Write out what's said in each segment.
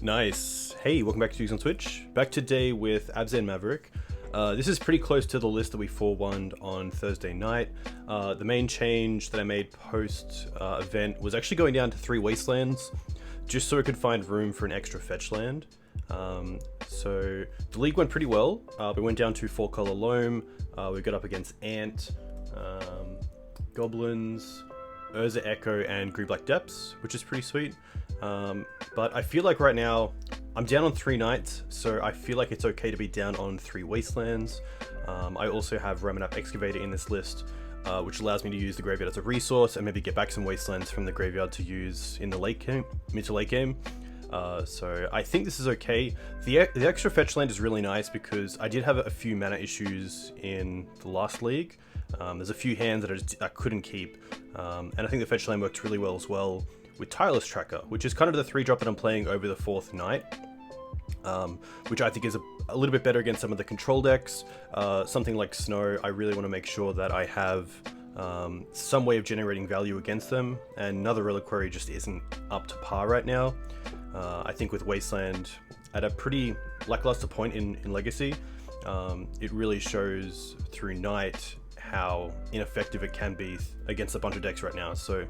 Nice. Hey, welcome back to Teeg on Twitch. Back today with Abzan Maverick. This is pretty close to the list that we 4-1'd on Thursday night. The main change that I made post event was actually going down to 3 wastelands, just so we could find room for an extra fetch land. So the league went pretty well. We went down to 4-color Loam. We got up against Ant, Goblins, Urza Echo, and Green Black Depths, which is pretty sweet. But I feel like right now I'm down on 3 knights, so I feel like it's okay to be down on 3 wastelands. I also have Remnant Excavator in this list, which allows me to use the graveyard as a resource and maybe get back some wastelands from the graveyard to use in the late game, mid to late game. So I think this is okay. The extra fetch land is really nice because I did have a few mana issues in the last league. There's a few hands that I couldn't keep, and I think the fetch land worked really well as well with Tireless Tracker, which is kind of the 3-drop that I'm playing over the 4th night, which I think is a little bit better against some of the control decks. Something like Snow, I really want to make sure that I have some way of generating value against them, and another Reliquary just isn't up to par right now. I think with Wasteland at a pretty lackluster point in Legacy, it really shows through Night how ineffective it can be against a bunch of decks right now. So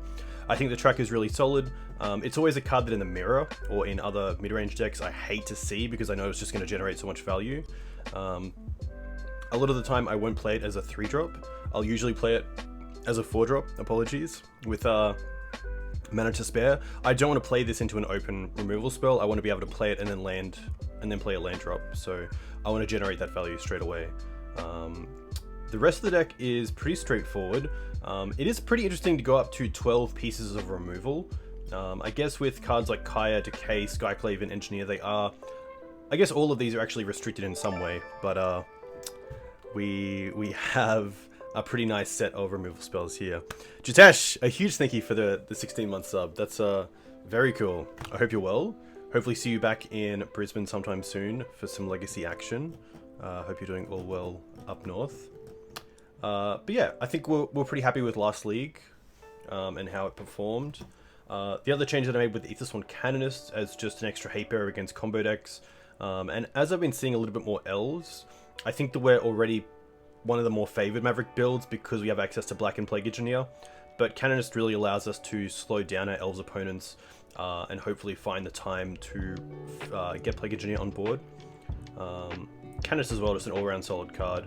I think the track is really solid. It's always a card that in the mirror or in other mid-range decks I hate to see because I know it's just going to generate so much value. A lot of the time I won't play it as a 3-drop. I'll usually play it as a 4-drop, apologies, with mana to spare. I don't want to play this into an open removal spell. I want to be able to play it and then land, and then play a land drop. So I want to generate that value straight away. The rest of the deck is pretty straightforward. It is pretty interesting to go up to 12 pieces of removal. I guess with cards like Kaya, Decay, Skyclave, and Engineer, they are... I guess all of these are actually restricted in some way, but we have a pretty nice set of removal spells here. Jitesh, a huge thank you for the 16-month sub. That's very cool. I hope you're well. Hopefully see you back in Brisbane sometime soon for some Legacy action. Hope you're doing all well up north. But yeah, I think we're pretty happy with last league and how it performed. The other change that I made with Aethersworn Canonist as just an extra hate bearer against combo decks. And as I've been seeing a little bit more Elves, I think that we're already one of the more favored Maverick builds because we have access to Black and Plague Engineer. But Canonist really allows us to slow down our Elves opponents and hopefully find the time to get Plague Engineer on board. Canonist as well, just an all-around solid card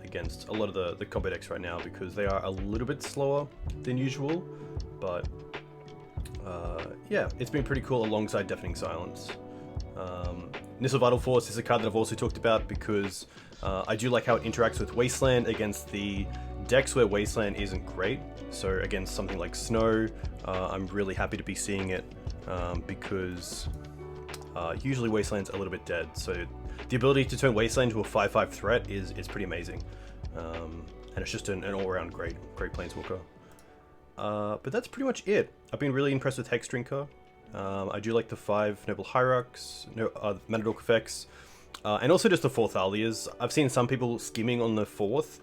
against a lot of the combo decks right now because they are a little bit slower than usual. But yeah, it's been pretty cool alongside Deafening Silence. Nissel Vital Force is a card that I've also talked about because I do like how it interacts with Wasteland against the decks where Wasteland isn't great. So against something like Snow, I'm really happy to be seeing it because usually Wasteland's a little bit dead. So the ability to turn Wasteland to a 5/5 threat is pretty amazing. And it's just an all-around great Planeswalker. But that's pretty much it. I've been really impressed with Hexdrinker. I do like the 5 Noble Hierarchs, Manadork effects, and also just the 4 Thalias. I've seen some people skimming on the 4th,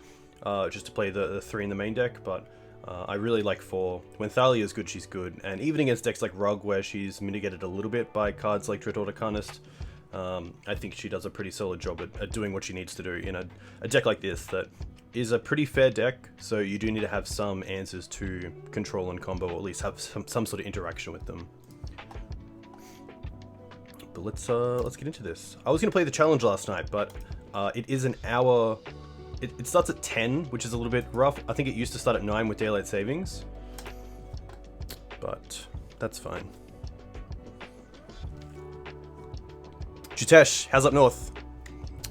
just to play the 3 in the main deck, but I really like 4. When Thalia is good, she's good, and even against decks like Rug, where she's mitigated a little bit by cards like Dreadhorde Arcanist, I think she does a pretty solid job at doing what she needs to do in a deck like this that is a pretty fair deck, so you do need to have some answers to control and combo, or at least have some sort of interaction with them. But let's get into this. I was going to play the challenge last night, but it is an hour... It starts at 10, which is a little bit rough. I think it used to start at 9 with daylight savings, but that's fine. Jitesh, how's up north?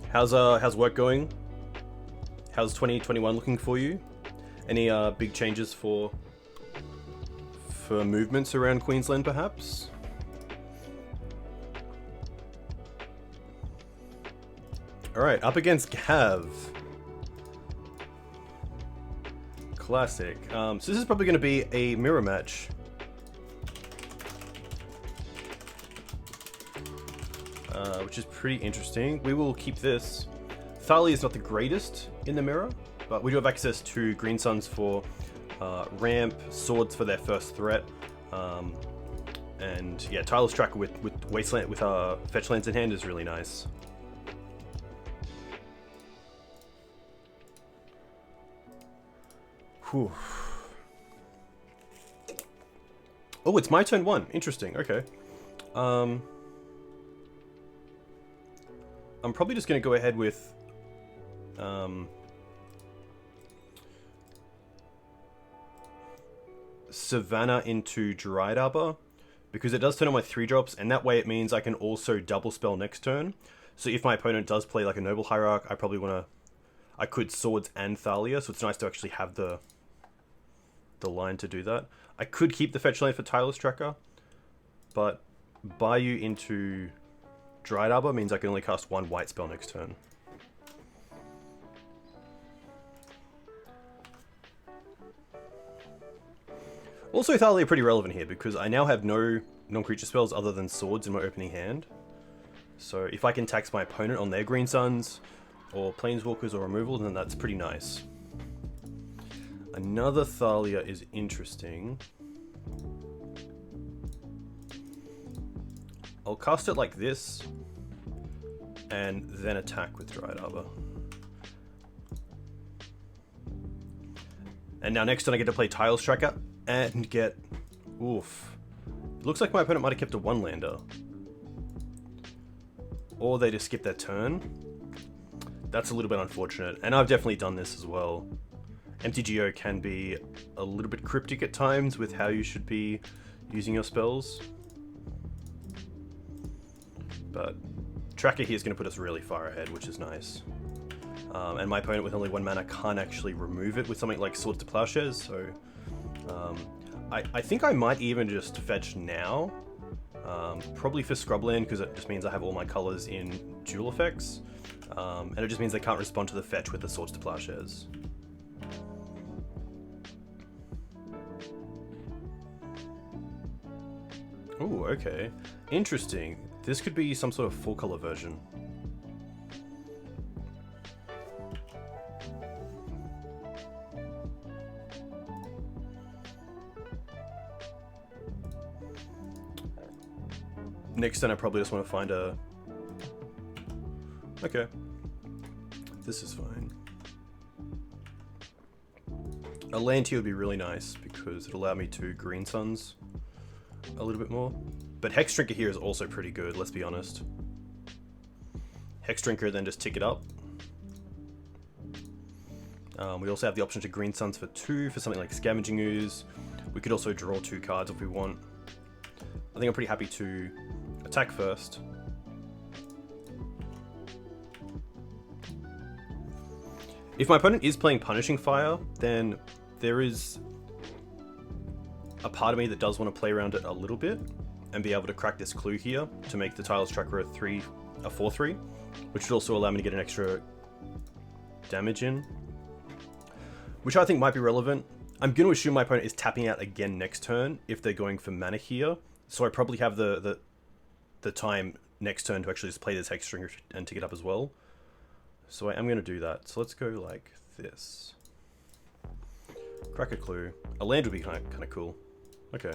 How's work going? How's 2021 looking for you? Any big changes for movements around Queensland, perhaps? All right, up against Gav. Classic. So this is probably going to be a mirror match. Which is pretty interesting. We will keep this. Thalia is not the greatest in the mirror, but we do have access to Green Suns for ramp, swords for their first threat, and yeah, Tireless Tracker with Wasteland with fetch lands in hand is really nice. Whew. Oh, it's my turn 1. Interesting. Okay. I'm probably just going to go ahead with Savannah into Dried Arbor, because it does turn on my 3-drops, and that way it means I can also double spell next turn. So if my opponent does play like a Noble Hierarch, I could Swords and Thalia, so it's nice to actually have the line to do that. I could keep the fetch land for Tireless Tracker, but Bayou into Dried Arbor means I can only cast 1 white spell next turn. Also, Thalia pretty relevant here, because I now have no non-creature spells other than Swords in my opening hand. So if I can tax my opponent on their Green Suns, or Planeswalkers, or removal, then that's pretty nice. Another Thalia is interesting. I'll cast it like this, and then attack with Dried Arbor. And now next turn I get to play Tireless Tracker, and get... Oof. Looks like my opponent might have kept a 1-lander. Or they just skip their turn. That's a little bit unfortunate, and I've definitely done this as well. MTGO can be a little bit cryptic at times with how you should be using your spells. But Tracker here is going to put us really far ahead, which is nice. And my opponent with only 1 mana can't actually remove it with something like Swords to Plowshares, so... I think I might even just fetch now. Probably for Scrubland, because it just means I have all my colors in dual effects. And it just means they can't respond to the fetch with the Swords to Plowshares. Ooh, okay. Interesting. This could be some sort of 4-color version. Next turn I probably just want to find a... Okay. This is fine. A land here would be really nice, because it'll allow me to Green Suns a little bit more. But Hex Drinker here is also pretty good, let's be honest. Hex Drinker, then just tick it up. We also have the option to Green Suns for 2 for something like Scavenging Ooze. We could also draw 2 cards if we want. I think I'm pretty happy to attack first. If my opponent is playing Punishing Fire, then there is a part of me that does want to play around it a little bit and be able to crack this clue here to make the Tireless Tracker a 4/3, which would also allow me to get an extra damage in, which I think might be relevant. I'm going to assume my opponent is tapping out again next turn if they're going for mana here, so I probably have the time next turn to actually just play this Hex Stringer and tick it up as well. So I am going to do that. So let's go like this. Crack a clue. A land would be kind of cool. Okay.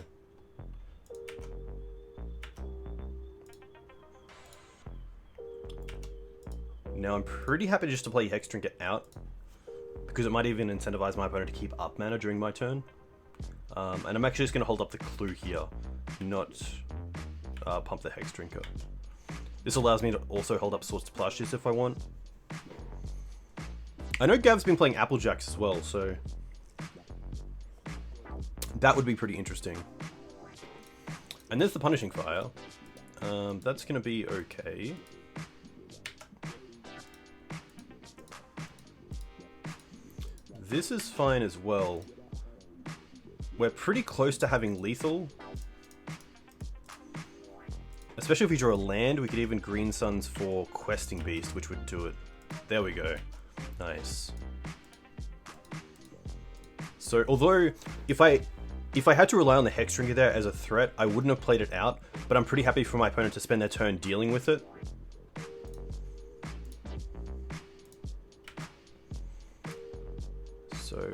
Now I'm pretty happy just to play Hex Trinket out, because it might even incentivize my opponent to keep up mana during my turn. And I'm actually just going to hold up the clue here, not pump the Hex Drinker. This allows me to also hold up Swords to Plowshares if I want. I know Gav's been playing Applejacks as well, so that would be pretty interesting. And there's the Punishing Fire. That's going to be okay. This is fine as well. We're pretty close to having lethal. Especially if we draw a land, we could even Green Suns for Questing Beast, which would do it. There we go. Nice. So, although, if I had to rely on the Hex Drinker there as a threat, I wouldn't have played it out, but I'm pretty happy for my opponent to spend their turn dealing with it. So...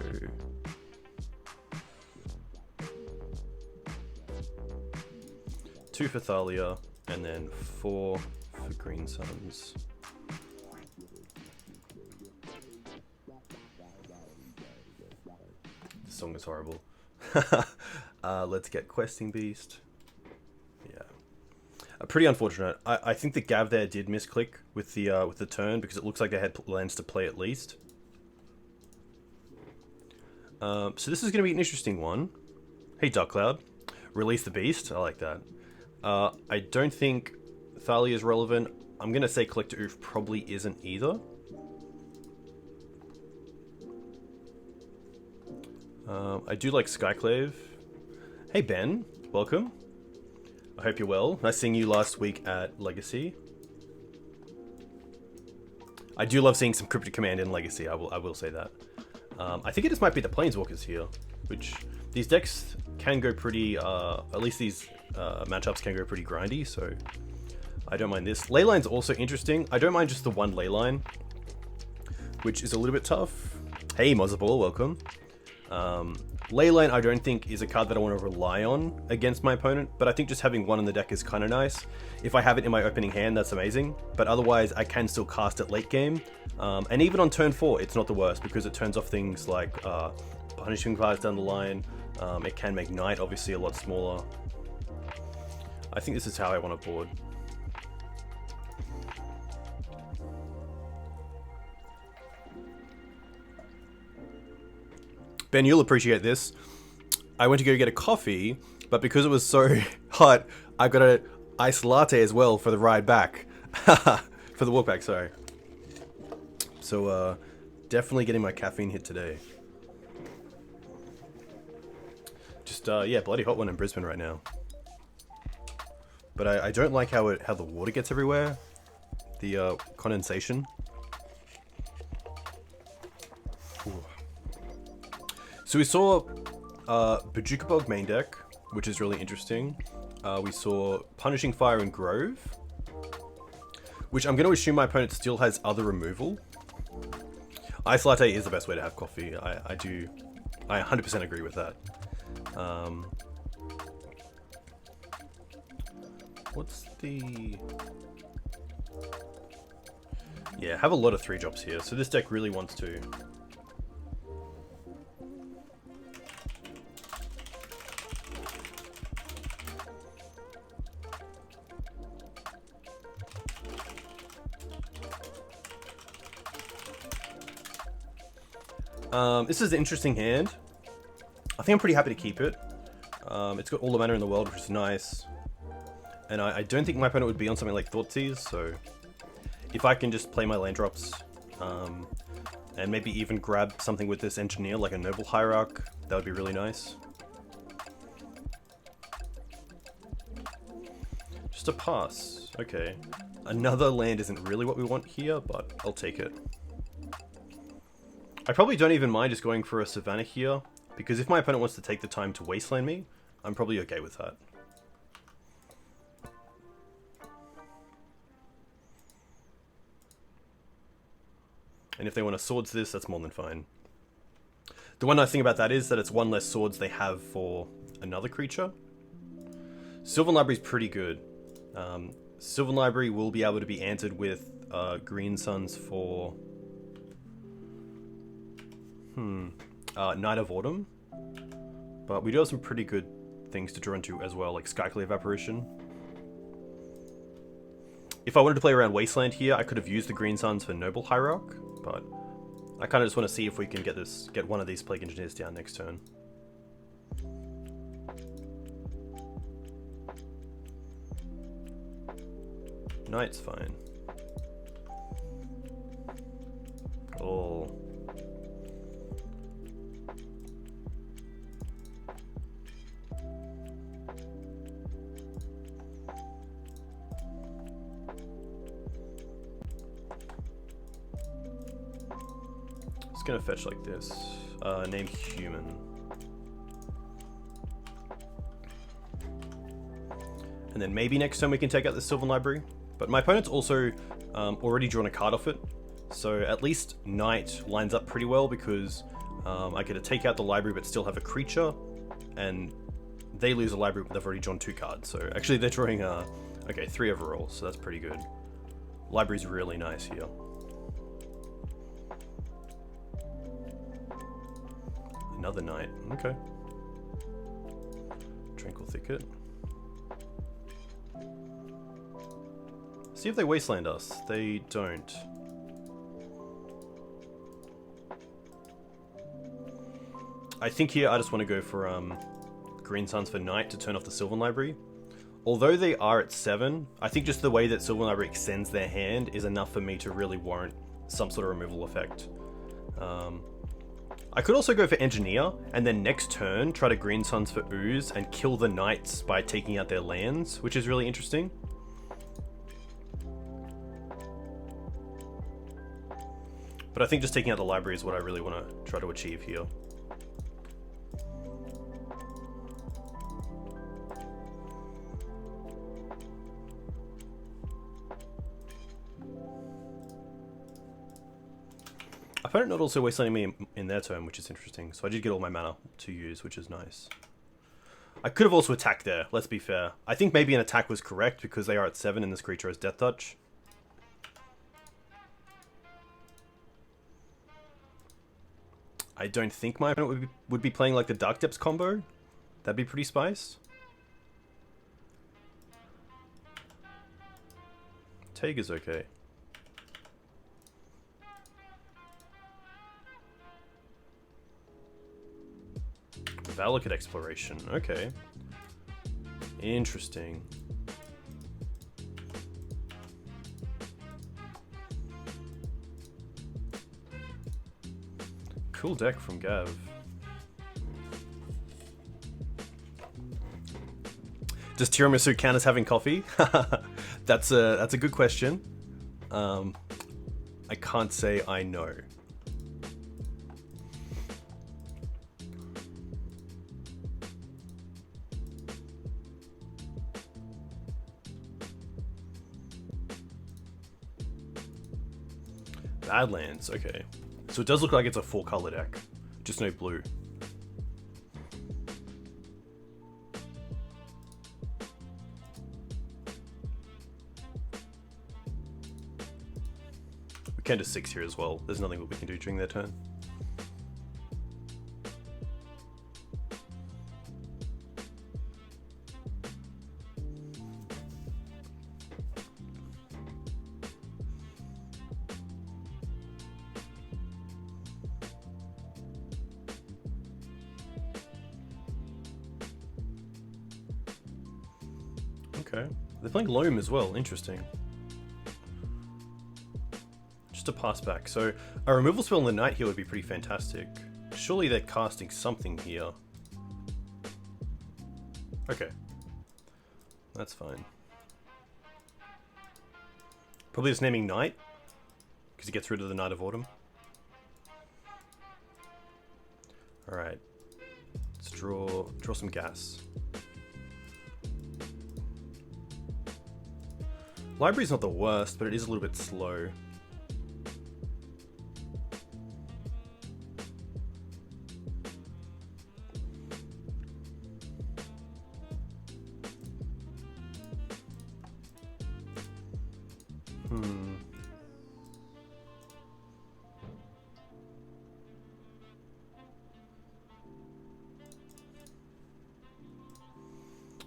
two for Thalia, and then 4 for Green Suns. This song is horrible. Let's get Questing Beast. Yeah. Pretty unfortunate. I think the Gav there did misclick with the turn, because it looks like they had lands to play at least. So this is going to be an interesting one. Hey Dark Cloud, release the beast. I like that. I don't think Thalia is relevant. I'm going to say Collector Oof probably isn't either. I do like Skyclave. Hey Ben, welcome. I hope you're well. Nice seeing you last week at Legacy. I do love seeing some Cryptic Command in Legacy, I will say that. I think it just might be the Planeswalkers here, which these decks can go pretty, at least these matchups can go pretty grindy, so I don't mind this. Leyline's also interesting. I don't mind just the one Leyline, which is a little bit tough. Hey Mozzaball, welcome. Leyline I don't think is a card that I want to rely on against my opponent, but I think just having one in the deck is kind of nice. If I have it in my opening hand, that's amazing, but otherwise I can still cast it late game. And even on turn 4, it's not the worst, because it turns off things like punishing cards down the line. It can make Knight obviously a lot smaller. I think this is how I want to board. Ben, you'll appreciate this. I went to go get a coffee, but because it was so hot, I got an iced latte as well for the ride back. For the walk back, sorry. So, definitely getting my caffeine hit today. Just, yeah, bloody hot one in Brisbane right now. But I don't like how the water gets everywhere. The, condensation. Ooh. So we saw BUG main deck, which is really interesting. We saw Punishing Fire and Grove, which I'm going to assume my opponent still has other removal. Ice latte is the best way to have coffee. I 100% agree with that. What's the... Yeah, have a lot of 3-drops here, so this deck really wants to... This is an interesting hand. I think I'm pretty happy to keep it. It's got all the mana in the world, which is nice. And I don't think my opponent would be on something like Thoughtseize, so if I can just play my land drops, and maybe even grab something with this Engineer, like a Noble Hierarch, that would be really nice. Just a pass. Okay. Another land isn't really what we want here, but I'll take it. I probably don't even mind just going for a Savannah here, because if my opponent wants to take the time to wasteland me, I'm probably okay with that. And if they want to swords this, that's more than fine. The one nice thing about that is that it's one less swords they have for another creature. Sylvan Library is pretty good. Sylvan Library will be able to be answered with Green Suns for... Night of Autumn. But we do have some pretty good things to draw into as well, like Skyclave Apparition. If I wanted to play around Wasteland here, I could have used the Green Suns for Noble Hierarch, but I kind of just want to see if we can get one of these Plague Engineers down next turn. Knight's fine. Oh. Gonna fetch like this. Name Human. And then maybe next turn we can take out the Sylvan Library. But my opponent's also already drawn a card off it. So at least Knight lines up pretty well, because I get to take out the library but still have a creature. And they lose a library but they've already drawn 2 cards. So actually they're drawing a Okay, 3 overall, so that's pretty good. Library's really nice here. Another knight, okay. Tranquil Thicket. See if they wasteland us. They don't. I think here I just want to go for Green Suns for Knight to turn off the Sylvan Library. Although they are at 7, I think just the way that Sylvan Library extends their hand is enough for me to really warrant some sort of removal effect. I could also go for Engineer, and then next turn try to Green Suns for Ooze and kill the Knights by taking out their lands, which is really interesting. But I think just taking out the library is what I really want to try to achieve here. Opponent not also wastelanding me in their turn, which is interesting. So I did get all my mana to use, which is nice. I could have also attacked there, let's be fair. I think maybe an attack was correct because they are at 7 and this creature has Death Touch. I don't think my opponent would be playing like the Dark Depths combo. That'd be pretty spice. Teeg is okay. Valakut Exploration, okay. Interesting. Cool deck from Gav. Does tiramisu count as having coffee? That's a good question. I can't say I know. Badlands, okay. So it does look like it's a 4-color deck, just no blue. We can do 6 here as well. There's nothing that we can do during their turn. Okay. They're playing Loam as well, interesting. Just a pass back. So a removal spell on the Knight here would be pretty fantastic. Surely they're casting something here. Okay. That's fine. Probably just naming Knight, because he gets rid of the Knight of Autumn. Alright. Let's draw some gas. Library's not the worst, but it is a little bit slow.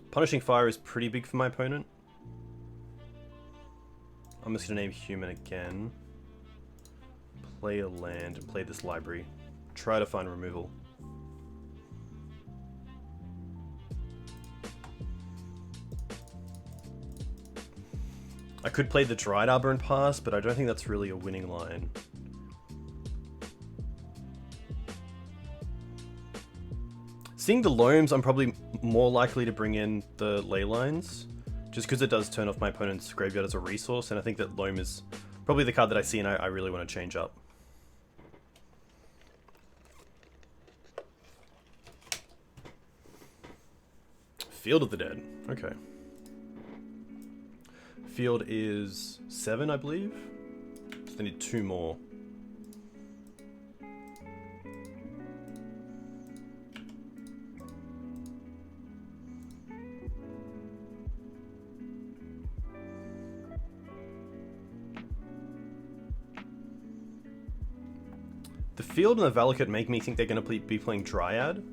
Punishing Fire is pretty big for my opponent. I'm just going to name Human again. Play a land and play this library. Try to find removal. I could play the Dried Arbor and pass, but I don't think that's really a winning line. Seeing the Loams, I'm probably more likely to bring in the Ley Lines. Just because it does turn off my opponent's graveyard as a resource, and I think that Loam is probably the card that I see and I really want to change up. Field of the Dead. Okay. Field is 7, I believe. So they need 2 more. The field and the Valakut make me think they're going to be playing Dryad.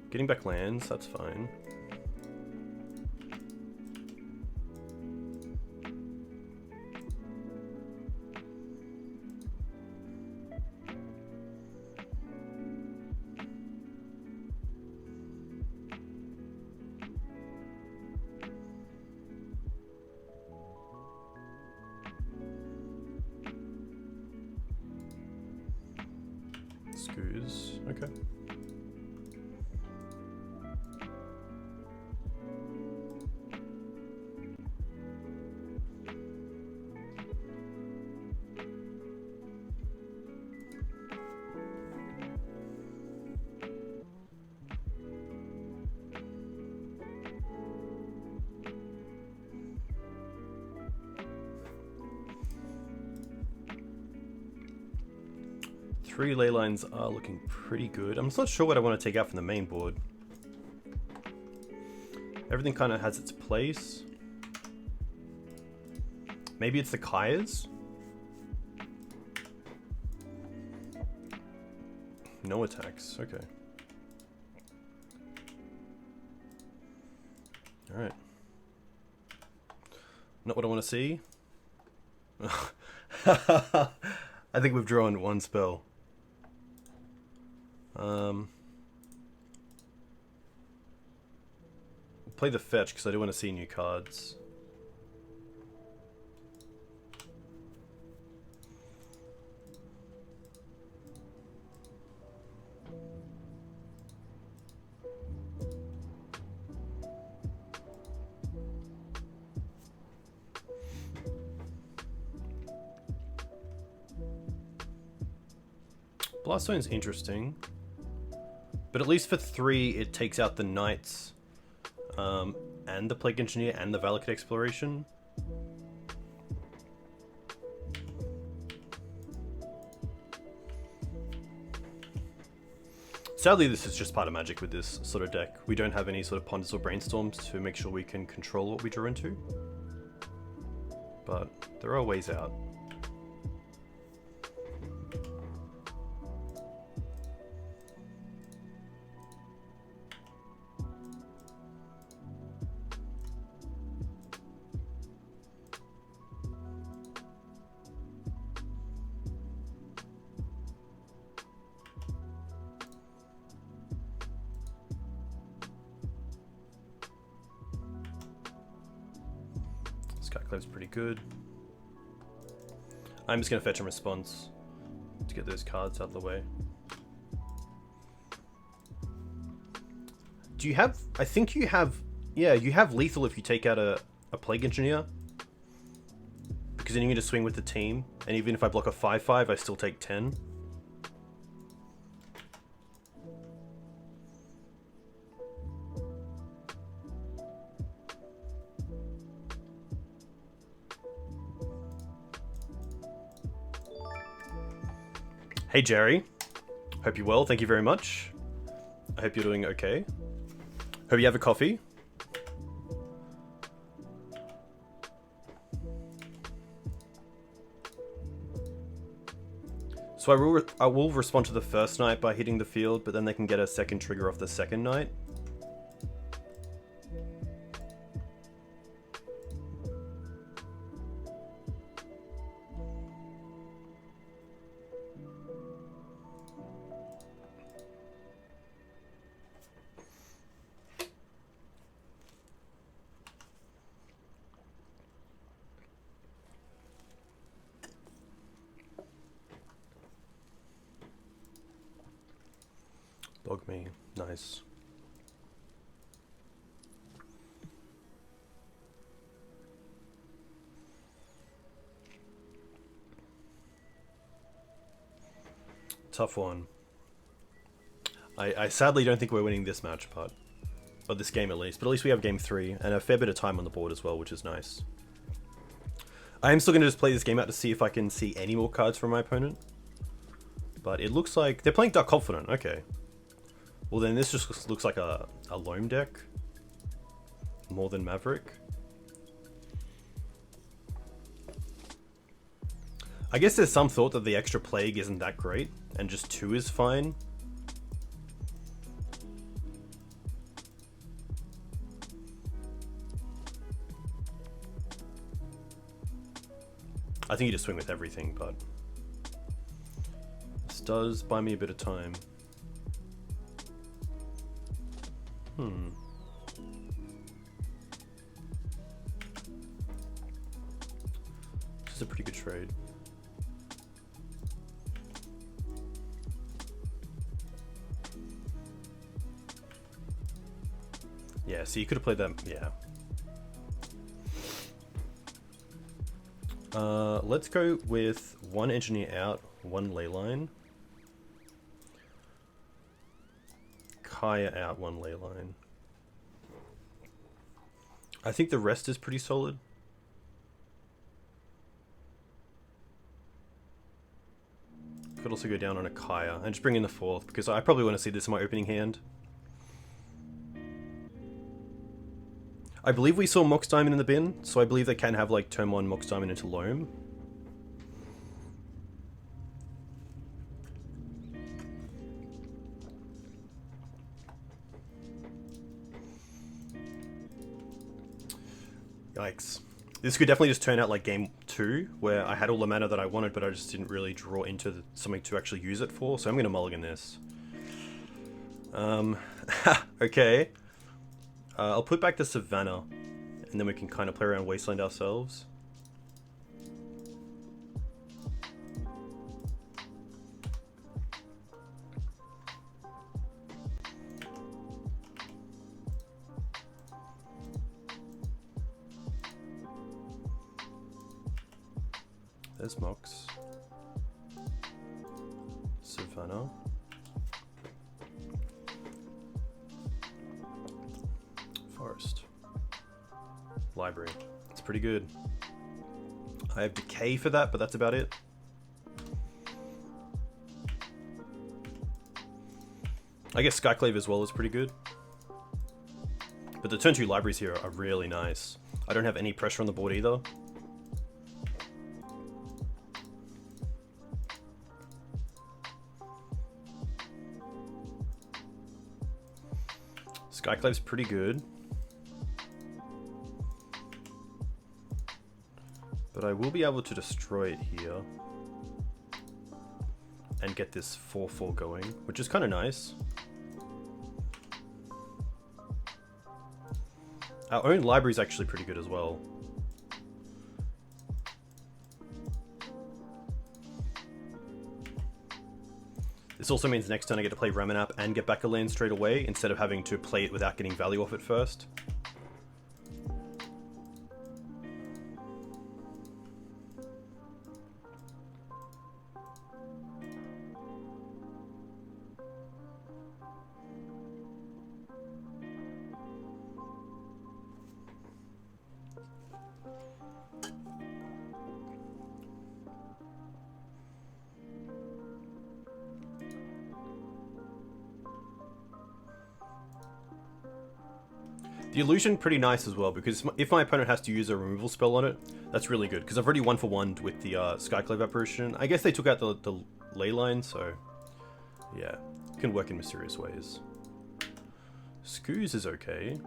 Getting back lands, that's fine. Scoos, okay. Three ley lines are looking pretty good. I'm just not sure what I want to take out from the main board. Everything kind of has its place. Maybe it's the Kayas? No attacks, okay. Alright. Not what I want to see. I think we've drawn one spell. Play the fetch because I do want to see new cards. Blaststone's interesting, but at least for 3 it takes out the Knights and the Plague Engineer and the Valakut Exploration. Sadly, this is just part of Magic with this sort of deck. We don't have any sort of ponders or brainstorms to make sure we can control what we draw into, but there are ways out. Skyclave's pretty good. I'm just going to fetch a response to get those cards out of the way. Do you have... I think you have... Yeah, you have lethal if you take out a Plague Engineer. Because then you can just swing with the team. And even if I block a 5/5, I still take 10. Hey Jerry, hope you're well, thank you very much. I hope you're doing okay. Hope you have a coffee. So I will respond to the first Knight by hitting the field, but then they can get a second trigger off the second Knight. Bug me. Nice. Tough one. I sadly don't think we're winning this match, but this game at least. But at least we have game 3 and a fair bit of time on the board as well, which is nice. I am still going to just play this game out to see if I can see any more cards from my opponent. But it looks like they're playing Dark Confidant. Okay. Well, then this just looks like a Loam deck. More than Maverick. I guess there's some thought that the extra plague isn't that great, and just 2 is fine. I think you just swing with everything, but this does buy me a bit of time. This is a pretty good trade. Yeah, so you could have played that, yeah. Let's go with 1 engineer out, 1 ley line. Kaya out, 1 ley line. I think the rest is pretty solid. Could also go down on a Kaya and just bring in the 4th, because I probably want to see this in my opening hand. I believe we saw Mox Diamond in the bin, so I believe they can have like turn 1 Mox Diamond into Loam. Yikes. This could definitely just turn out like game 2, where I had all the mana that I wanted, but I just didn't really draw into something to actually use it for, so I'm going to mulligan this. Okay. I'll put back the Savannah, and then we can kind of play around Wasteland ourselves. There's Mox. Savannah. Forest. Library. It's pretty good. I have Decay for that, but that's about it. I guess Skyclave as well is pretty good. But the turn 2 libraries here are really nice. I don't have any pressure on the board either. Skyclave's pretty good. But I will be able to destroy it here. And get this 4/4 going, which is kind of nice. Our own library is actually pretty good as well. This also means next turn I get to play Ramanap and get back a land straight away, instead of having to play it without getting value off it first. The illusion pretty nice as well, because if my opponent has to use a removal spell on it, that's really good, because I've already 1-for-1'd with the Skyclave apparition. I guess they took out the ley line, so yeah, it can work in mysterious ways. Skoos is okay.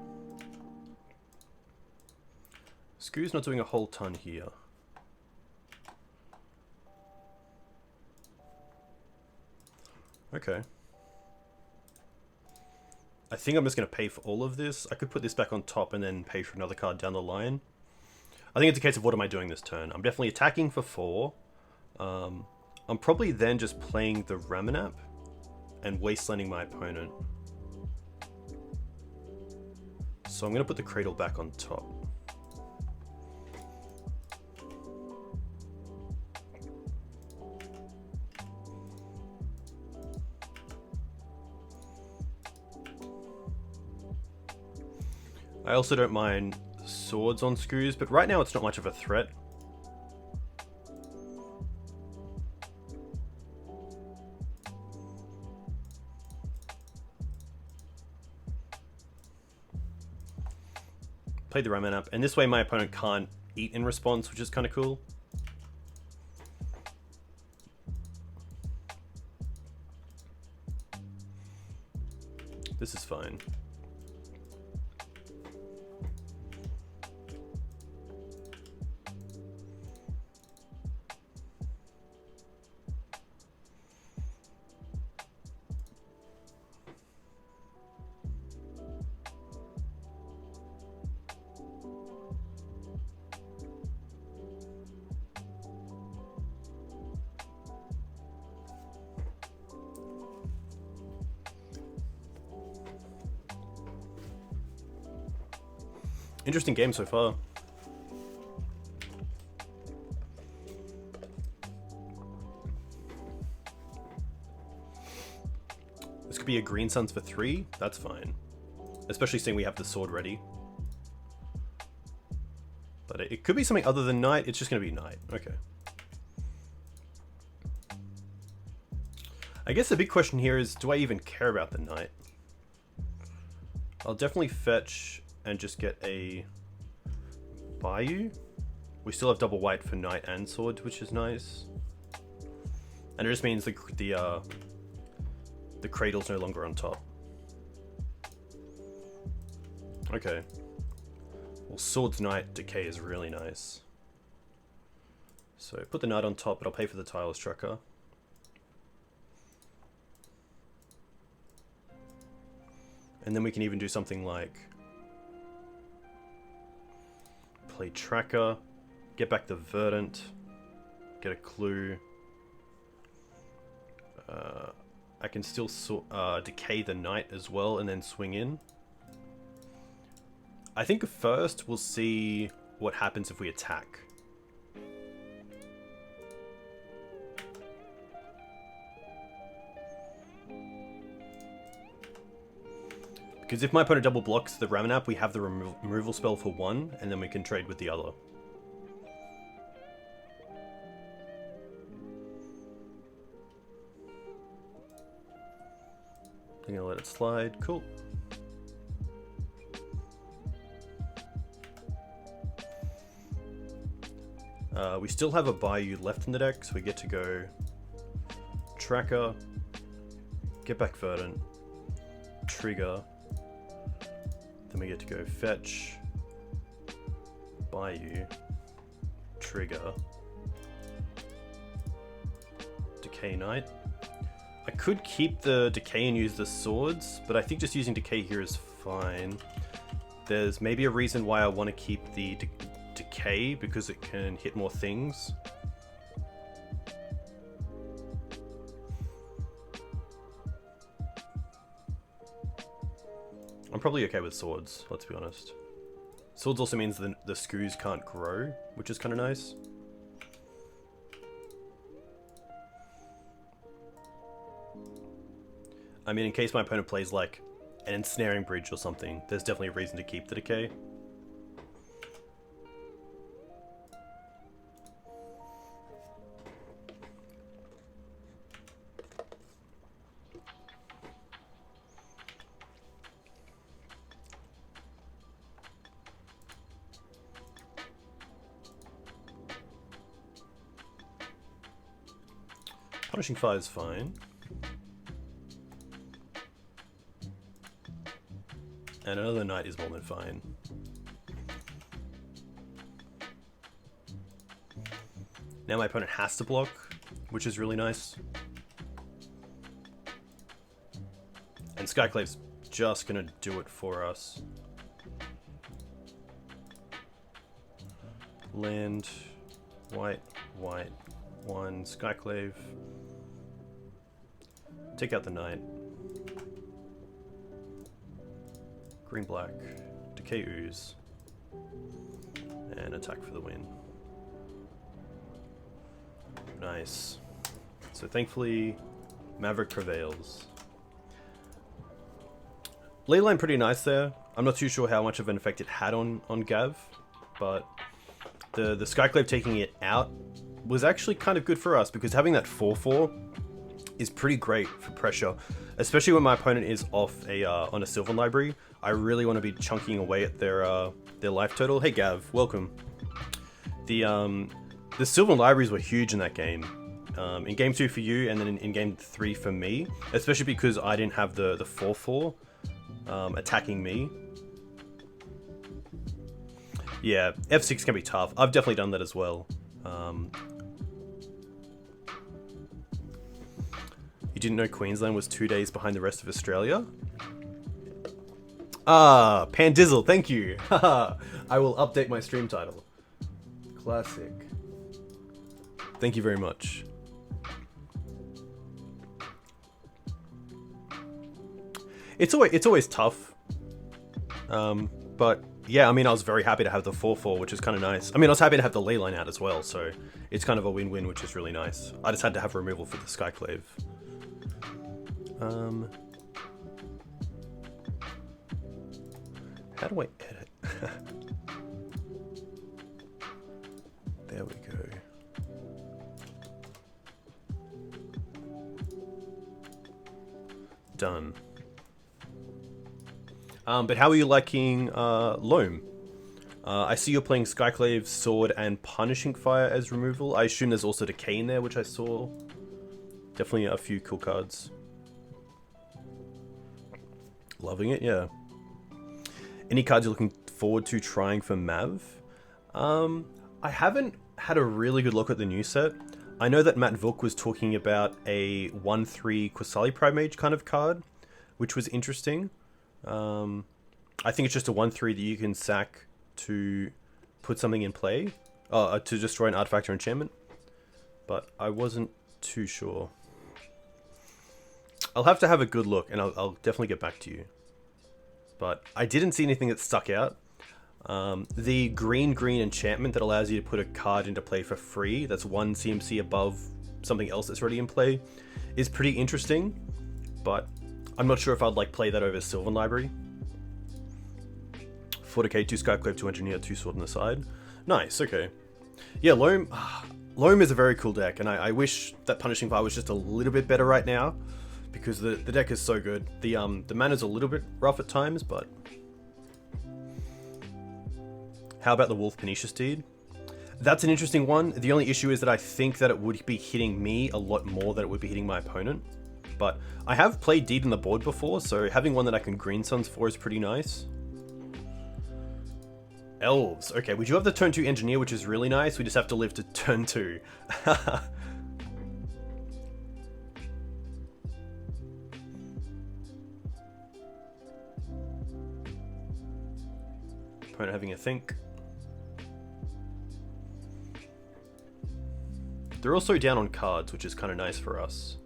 Skoos not doing a whole ton here. Okay. I think I'm just going to pay for all of this. I could put this back on top and then pay for another card down the line. I think it's a case of what am I doing this turn. I'm definitely attacking for 4. I'm probably then just playing the Ramanap and wastelanding my opponent. So I'm going to put the Cradle back on top. I also don't mind swords on Skoos, but right now it's not much of a threat. Play the Ramanap, and this way my opponent can't eat in response, which is kind of cool. This is fine. Interesting game so far. This could be a Green Suns for 3. That's fine. Especially seeing we have the sword ready. But it could be something other than Knight. It's just going to be Knight. Okay. I guess the big question here is, do I even care about the Knight? I'll definitely fetch and just get a Bayou. We still have double white for Knight and Sword, which is nice. And it just means the Cradle's no longer on top. Okay. Well, Sword's Knight Decay is really nice. So put the Knight on top, but I'll pay for the Tireless Tracker. And then we can even do something like play Tracker, get back the Verdant, get a Clue. I can still decay the Knight as well and then swing in. I think first we'll see what happens if we attack. Because if my opponent double blocks the Ramanap, we have the removal spell for 1, and then we can trade with the other. I'm gonna let it slide. Cool. We still have a Bayou left in the deck, so we get to go Tracker, get back Verdant, Trigger. Then we get to go Fetch, Bayou, Trigger, Decay Knight. I could keep the Decay and use the swords, but I think just using Decay here is fine. There's maybe a reason why I want to keep the Decay, because it can hit more things. I'm probably okay with swords, let's be honest. Swords also means the scoos can't grow, which is kind of nice. I mean, in case my opponent plays like an Ensnaring Bridge or something, there's definitely a reason to keep the Decay. Punishing Fire is fine. And another Knight is more than fine. Now my opponent has to block, which is really nice. And Skyclave's just gonna do it for us. Land, white, white, 1, Skyclave. Take out the Knight. Green black, Decay Ooze, and attack for the win. Nice. So thankfully, Maverick prevails. Leyline pretty nice there. I'm not too sure how much of an effect it had on Gav, but the Skyclave taking it out was actually kind of good for us, because having that 4/4 is pretty great for pressure, especially when my opponent is off on a Sylvan library. I really want to be chunking away at their life total. Hey Gav, welcome. The Sylvan libraries were huge in that game. In game 2 for you, and then in game 3 for me, especially because I didn't have the 4/4. attacking me. Yeah, F6 can be tough. I've definitely done that as well. You didn't know Queensland was 2 days behind the rest of Australia? Ah, Pandizzle, thank you. I will update my stream title. Classic. Thank you very much. It's always tough. But yeah, I mean, I was very happy to have the 4/4, which is kind of nice. I mean, I was happy to have the ley line out as well, so it's kind of a win-win, which is really nice. I just had to have removal for the Skyclave. How do I edit? There we go. Done. But how are you liking Loam? I see you're playing Skyclave, Sword, and Punishing Fire as removal. I assume there's also Decay in there, which I saw. Definitely a few cool cards. Loving it, yeah. Any cards you're looking forward to trying for Mav? I haven't had a really good look at the new set. I know that Matt Vuk was talking about a 1/3 Qasali Primate kind of card, which was interesting. I think it's just a 1/3 that you can sack to put something in play, to destroy an artifact or enchantment. But I wasn't too sure. I'll have to have a good look, and I'll definitely get back to you. But I didn't see anything that stuck out. The green enchantment that allows you to put a card into play for free, that's 1 CMC above something else that's already in play, is pretty interesting. But I'm not sure if I'd like play that over Sylvan Library. 4 decay, 2 Skyclave, 2 Engineer, 2 Sword on the side. Nice, okay. Yeah, Loam is a very cool deck, and I wish that Punishing Fire was just a little bit better right now, because the deck is so good. The mana's a little bit rough at times, but... How about the Wolf Pernicious Deed? That's an interesting one. The only issue is that I think that it would be hitting me a lot more than it would be hitting my opponent. But I have played Deed on the board before, so having one that I can Green Suns for is pretty nice. Elves. Okay, we do have the turn 2 Engineer, which is really nice. We just have to live to turn 2. Opponent having a think. They're also down on cards, which is kind of nice for us.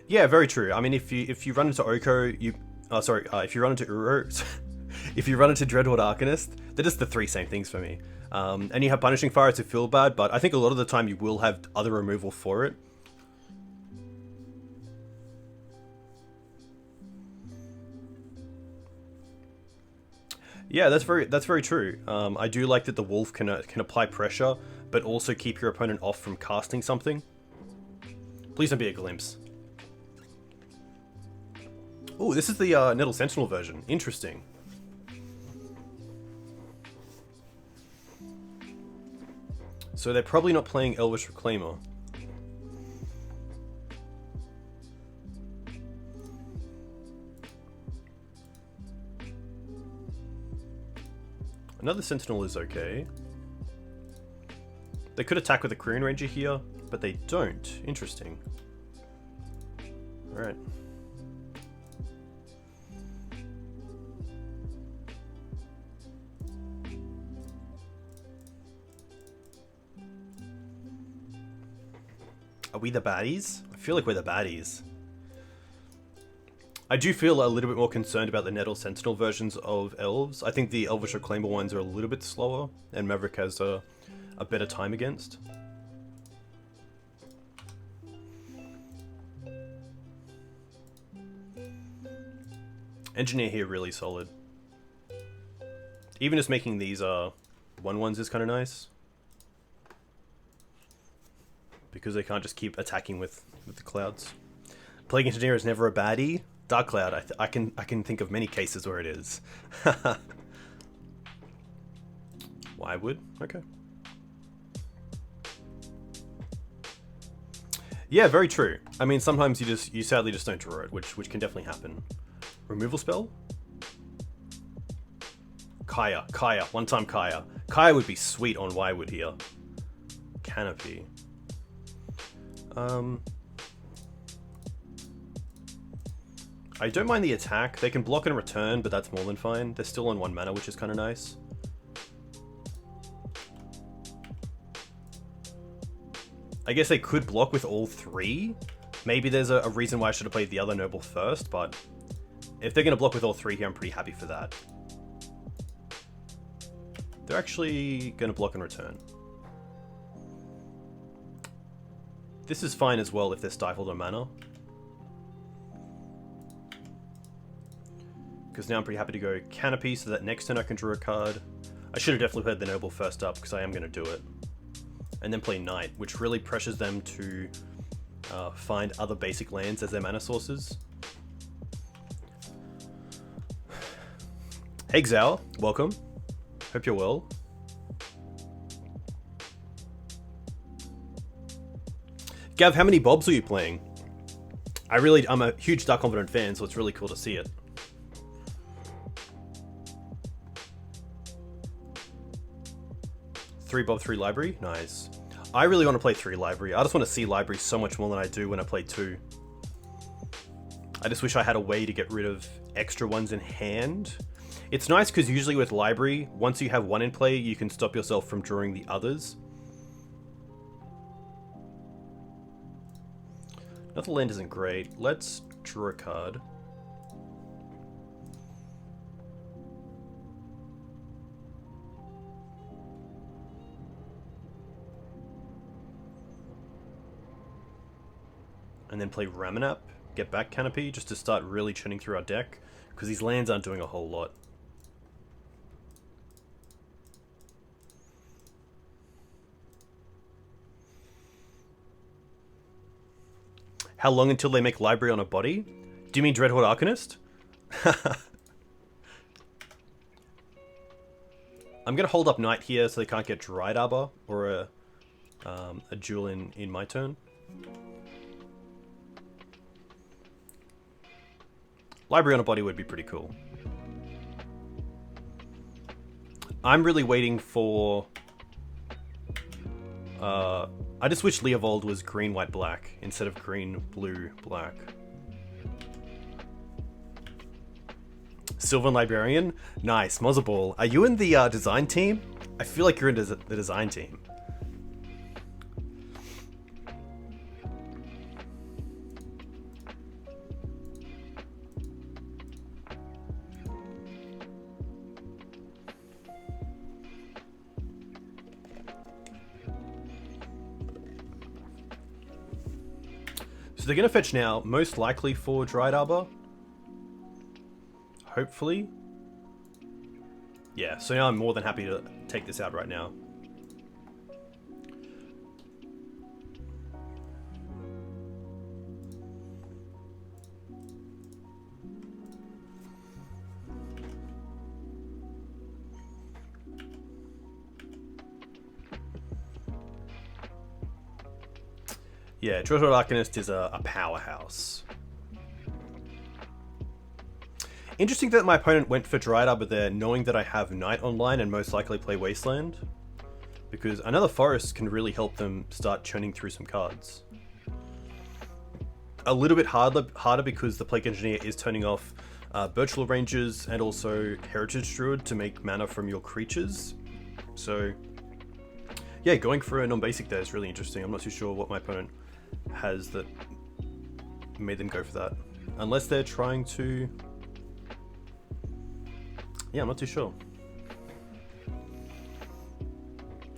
Yeah, very true. I mean, if you run into Oko, if you run into Uro, if you run into Dreadhorde Arcanist, they're just the 3 same things for me. And you have Punishing Fire to feel bad, but I think a lot of the time you will have other removal for it. Yeah, that's very true. I do like that the Wolf can apply pressure, but also keep your opponent off from casting something. Please don't be a Glimpse. Oh, this is the Nettle Sentinel version. Interesting. So they're probably not playing Elvish Reclaimer. Another Sentinel is okay. They could attack with a Korean Ranger here, but they don't. Interesting. Alright. Are we the baddies? I feel like we're the baddies. I do feel a little bit more concerned about the Nettle Sentinel versions of Elves. I think the Elvish Reclaimer ones are a little bit slower, and Maverick has a better time against. Engineer here really solid. Even just making these 1/1s is kind of nice. Because they can't just keep attacking with the clouds. Plague Engineer is never a baddie. Dark Cloud, I can think of many cases where it is. Why would? Okay. Yeah, very true. I mean, sometimes you sadly just don't draw it, which can definitely happen. Removal spell? Kaya, one-time Kaya. Kaya would be sweet on Wywood here. Canopy. I don't mind the attack. They can block and return, but that's more than fine. They're still on 1 mana, which is kind of nice. I guess they could block with all 3. Maybe there's a reason why I should have played the other noble first, but if they're going to block with all 3 here, I'm pretty happy for that. They're actually going to block and return. This is fine as well if they're stifled on mana. Because now I'm pretty happy to go Canopy so that next turn I can draw a card. I should have definitely played the Noble first up because I am going to do it. And then play Knight, which really pressures them to find other basic lands as their mana sources. Hey Xao, welcome. Hope you're well. Gav, how many Bobs are you playing? I'm a huge Dark Confidant fan, so it's really cool to see it. Three Bob, 3 Library? Nice. I really want to play 3 Library. I just want to see Library so much more than I do when I play 2. I just wish I had a way to get rid of extra ones in hand. It's nice because usually with Library, once you have one in play, you can stop yourself from drawing the others. Another land isn't great. Let's draw a card. And then play Ramanap, get back Canopy, just to start really churning through our deck, because these lands aren't doing a whole lot. How long until they make Library on a body? Do you mean Dreadhorde Arcanist? I'm going to hold up Knight here so they can't get Dried Arbor or a duel in my turn. Library on a body would be pretty cool. I'm really waiting for... I just wish Leovold was green, white, black instead of green, blue, black. Sylvan Librarian? Nice. Mozzaball. Are you in the design team? I feel like you're in the design team. They're going to fetch now, most likely for Dried Arbor. Hopefully. Yeah, so now I'm more than happy to take this out right now. Yeah, Dreadhorde Arcanist is a powerhouse. Interesting that my opponent went for Dried Arbor there, knowing that I have Knight online and most likely play Wasteland. Because another Forest can really help them start churning through some cards. A little bit harder because the Plague Engineer is turning off Birchlaw Rangers and also Heritage Druid to make mana from your creatures. So, yeah, going for a non-basic there is really interesting. I'm not too sure what my opponent has that made them go for that. Unless they're trying to... Yeah, I'm not too sure.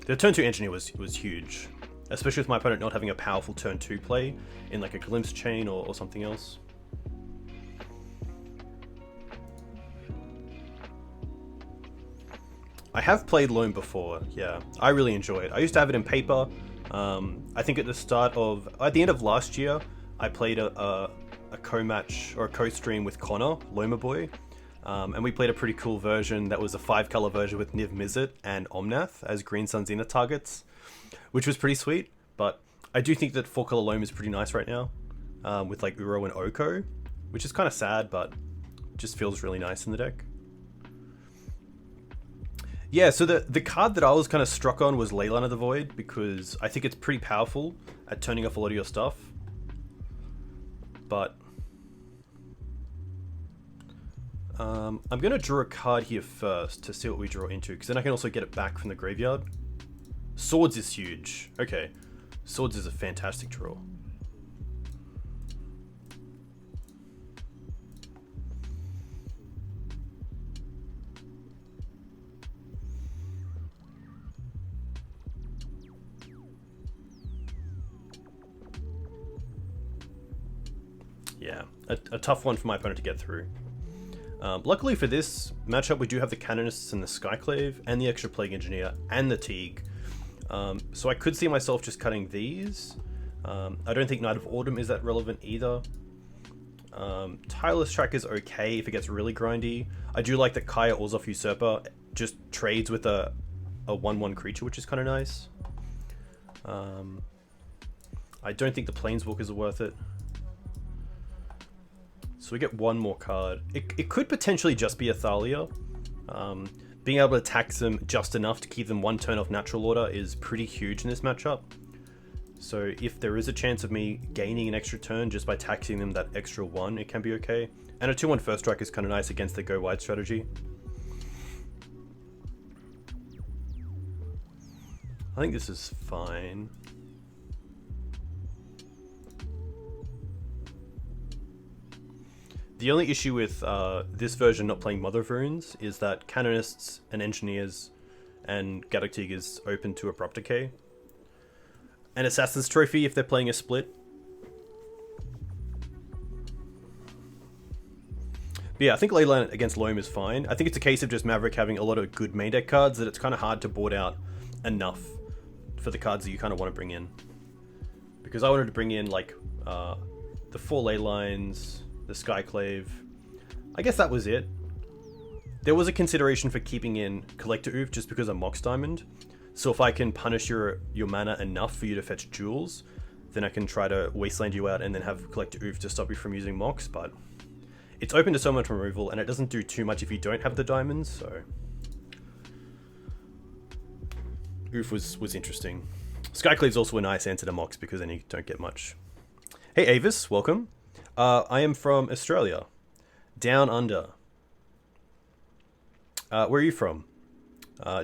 The turn 2 Engineer was huge. Especially with my opponent not having a powerful turn 2 play in like a Glimpse Chain or something else. I have played Loam before, yeah. I really enjoy it. I used to have it in paper. I think at the end of last year, I played a co-match or a co-stream with Connor, Loamer Boy, and we played a pretty cool version that was a 5-color version with Niv Mizzet and Omnath as Green Sun Zenith targets, which was pretty sweet, but I do think that 4-color Loam is pretty nice right now, with like Uro and Oko, which is kind of sad, but just feels really nice in the deck. Yeah, so the card that I was kind of struck on was Leyline of the Void, because I think it's pretty powerful at turning off a lot of your stuff. But I'm going to draw a card here first to see what we draw into, because then I can also get it back from the graveyard. Swords is huge. Okay, Swords is a fantastic draw. Yeah, a tough one for my opponent to get through. Luckily for this matchup, we do have the Canonists and the Skyclave, and the extra Plague Engineer, and the Teeg. So I could see myself just cutting these. I don't think Knight of Autumn is that relevant either. Tireless Track is okay if it gets really grindy. I do like that Kaya Orzhov Usurper just trades with a 1/1 creature, which is kind of nice. I don't think the Planeswalkers are worth it. So we get one more card. It could potentially just be a Thalia. Being able to tax them just enough to keep them one turn off natural order is pretty huge in this matchup. So if there is a chance of me gaining an extra turn just by taxing them that extra one, it can be okay. And a 2/1 first strike is kind of nice against the go wide strategy. I think this is fine. The only issue with this version not playing Mother of Runes is that Canonists and Engineers and Gaddock Teeg is open to Abrupt Decay. And Assassin's Trophy if they're playing a split. But yeah, I think Leyline against Loam is fine. I think it's a case of just Maverick having a lot of good main deck cards that it's kind of hard to board out enough for the cards that you kind of want to bring in. Because I wanted to bring in like the 4 Leylines, the Skyclave. I guess that was it. There was a consideration for keeping in Collector Oof just because of Mox Diamond. So if I can punish your mana enough for you to fetch jewels, then I can try to Wasteland you out and then have Collector Oof to stop you from using Mox, but it's open to so much removal and it doesn't do too much if you don't have the diamonds, so Oof was interesting. Skyclave's also a nice answer to Mox because then you don't get much. Hey Avis, welcome. I am from Australia. Down under. Where are you from?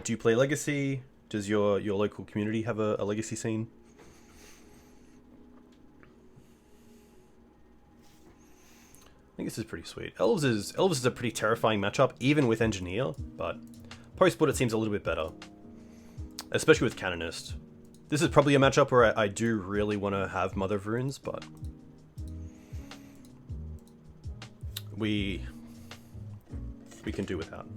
Do you play Legacy? Does your local community have a Legacy scene? I think this is pretty sweet. Elves is a pretty terrifying matchup, even with Engineer, but post-board it seems a little bit better. Especially with Canonist. This is probably a matchup where I do really want to have Mother of Runes, but we can do without.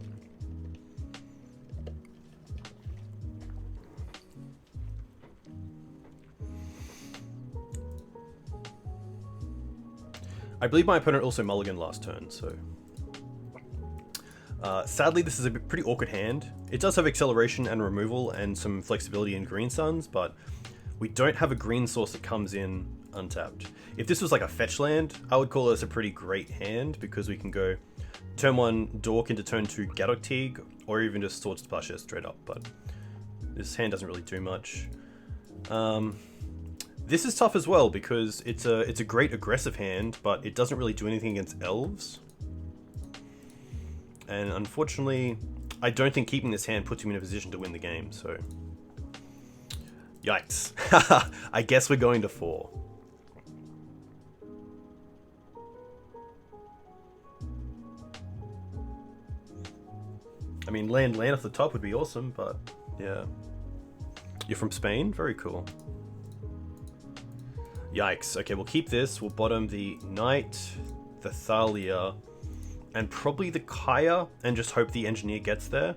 I believe my opponent also mulliganed last turn, so sadly this is a pretty awkward hand. It does have acceleration and removal and some flexibility in Green Suns, but we don't have a green source that comes in untapped. If this was like a fetch land, I would call this a pretty great hand because we can go turn 1 Dork into turn 2 Gaddock Teeg, or even just Swords to Plowshare straight up, but this hand doesn't really do much. This is tough as well because it's a great aggressive hand, but it doesn't really do anything against Elves. And unfortunately, I don't think keeping this hand puts him in a position to win the game, so yikes. I guess we're going to 4. I mean, land off the top would be awesome, but yeah. You're from Spain? Very cool. Yikes. Okay, we'll keep this. We'll bottom the Knight, the Thalia, and probably the Kaya, and just hope the Engineer gets there.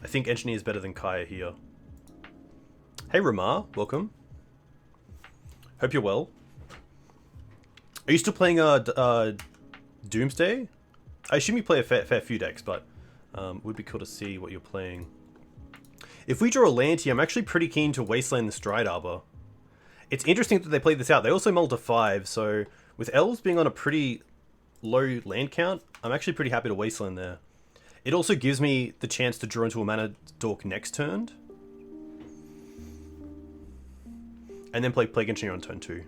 I think Engineer is better than Kaya here. Hey Ramar, welcome. Hope you're well. Are you still playing Doomsday? I assume you play a fair few decks, but it would be cool to see what you're playing. If we draw a land here, I'm actually pretty keen to wasteland the Stride Arbor. It's interesting that they played this out. They also mulled to 5, so with Elves being on a pretty low land count, I'm actually pretty happy to wasteland there. It also gives me the chance to draw into a Mana Dork next turn. And then play Plague Engineer on turn 2.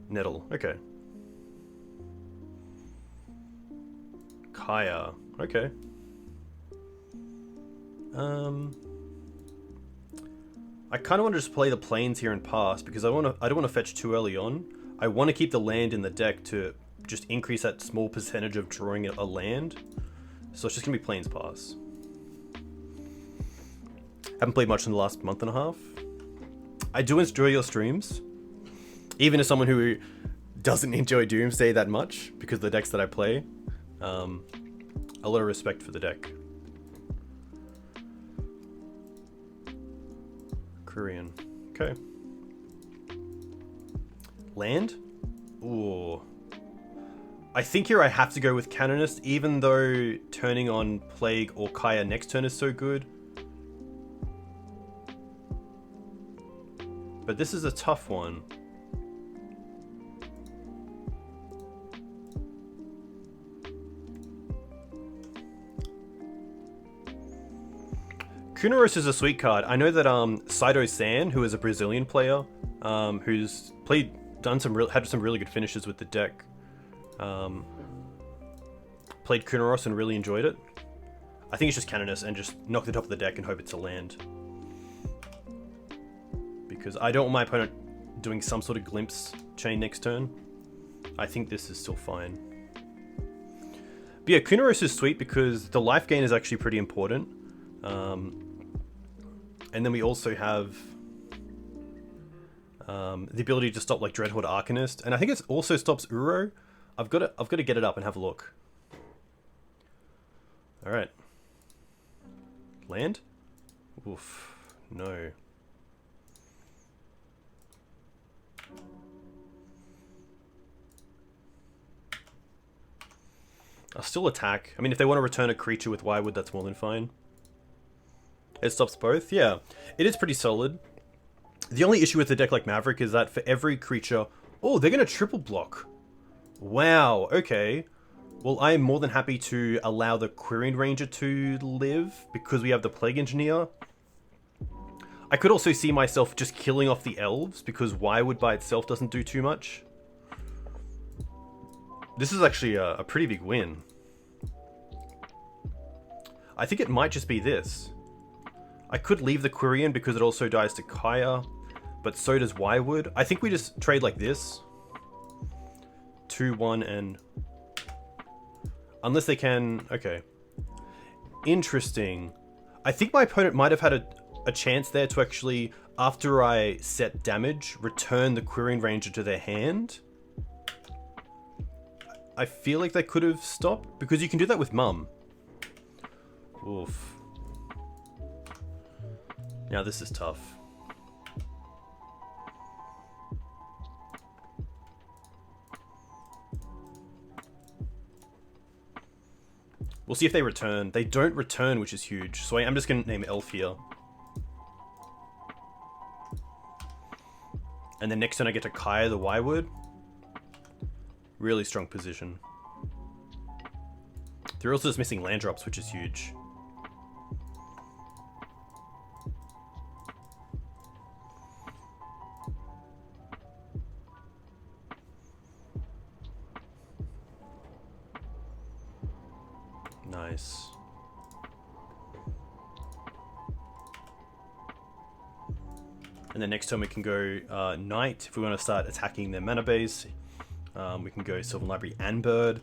Nettle, okay. Kaya, okay. I kind of want to just play the plains here and pass because I don't want to fetch too early on. I want to keep the land in the deck to just increase that small percentage of drawing a land. So it's just gonna be plains pass. Haven't played much in the last month and a half. I do enjoy your streams, even as someone who doesn't enjoy Doomsday that much because of the decks that I play. A lot of respect for the deck. Korean. Okay. Land? Ooh. I think here I have to go with Canonist, even though turning on Plague or Kaya next turn is so good. But this is a tough one. Kunaros is a sweet card. I know that Saito San, who is a Brazilian player, who's had some really good finishes with the deck, played Kunaros and really enjoyed it. I think it's just Canonist and just knock the top of the deck and hope it's a land. Because I don't want my opponent doing some sort of glimpse chain next turn. I think this is still fine. But yeah, Kunaros is sweet because the life gain is actually pretty important. And then we also have the ability to stop like Dreadhorde Arcanist, and I think it also stops Uro. I've got to get it up and have a look. All right, land. Oof, no. I'll still attack. I mean, if they want to return a creature with Wirewood, that's more than fine. It stops both. Yeah, it is pretty solid. The only issue with a deck like Maverick is that for every creature... Oh, they're going to triple block. Wow, okay. Well, I am more than happy to allow the Quirion Ranger to live because we have the Plague Engineer. I could also see myself just killing off the Elves because Wirewood by itself doesn't do too much. This is actually a pretty big win. I think it might just be this. I could leave the Quirion because it also dies to Kaya, but so does Wirewood. I think we just trade like this. 2-1 and... Unless they can... Okay. Interesting. I think my opponent might have had a chance there to actually, after I set damage, return the Quirion Ranger to their hand. I feel like they could have stopped, because you can do that with Mum. Oof. Now this is tough. We'll see if they return. They don't return, which is huge. So I'm just going to name Elf here. And then next turn I get to Kaya the Wirewood. Really strong position. They're also just missing land drops, which is huge. Nice. And then next turn we can go Knight if we want to start attacking their mana base. We can go Sylvan Library and Bird.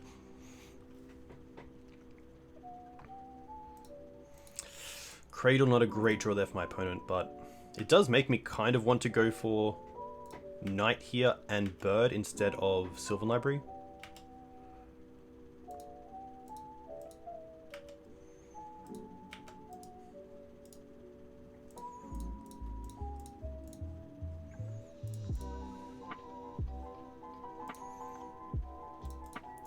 Cradle, not a great draw there for my opponent, but it does make me kind of want to go for Knight here and Bird instead of Sylvan Library.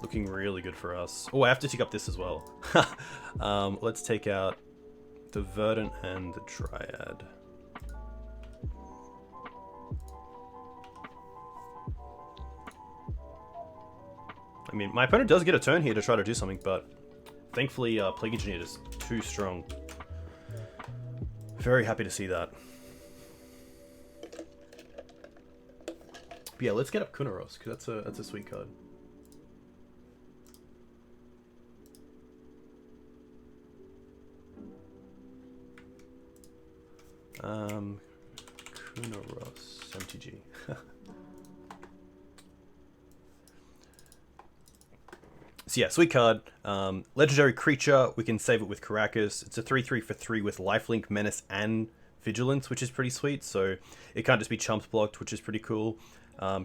Looking really good for us. Oh, I have to take up this as well. Let's take out the Verdant and the Dryad. I mean, my opponent does get a turn here to try to do something, but thankfully Plague Engineer is too strong. Very happy to see that. But yeah, let's get up Kunaros, because that's a sweet card. Kunaros, MTG. So yeah, sweet card. Legendary creature, we can save it with Karakas. It's a 3/3 for 3 with lifelink, menace, and vigilance, which is pretty sweet. So it can't just be chumps blocked, which is pretty cool.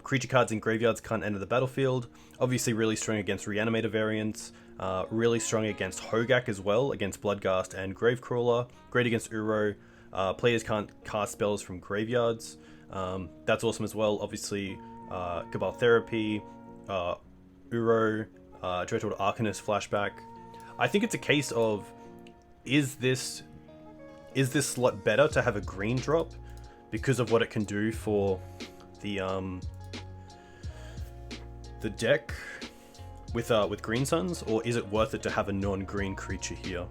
Creature cards in graveyards can't enter the battlefield. Obviously really strong against Reanimator variants. Really strong against Hogaak as well, against Bloodghast and Gravecrawler. Great against Uro. Players can't cast spells from graveyards. That's awesome as well. Obviously, Cabal Therapy, Uro, Dreadhorde Arcanist flashback. I think it's a case of, is this slot better to have a green drop because of what it can do for the deck with Green Suns, or is it worth it to have a non-green creature here?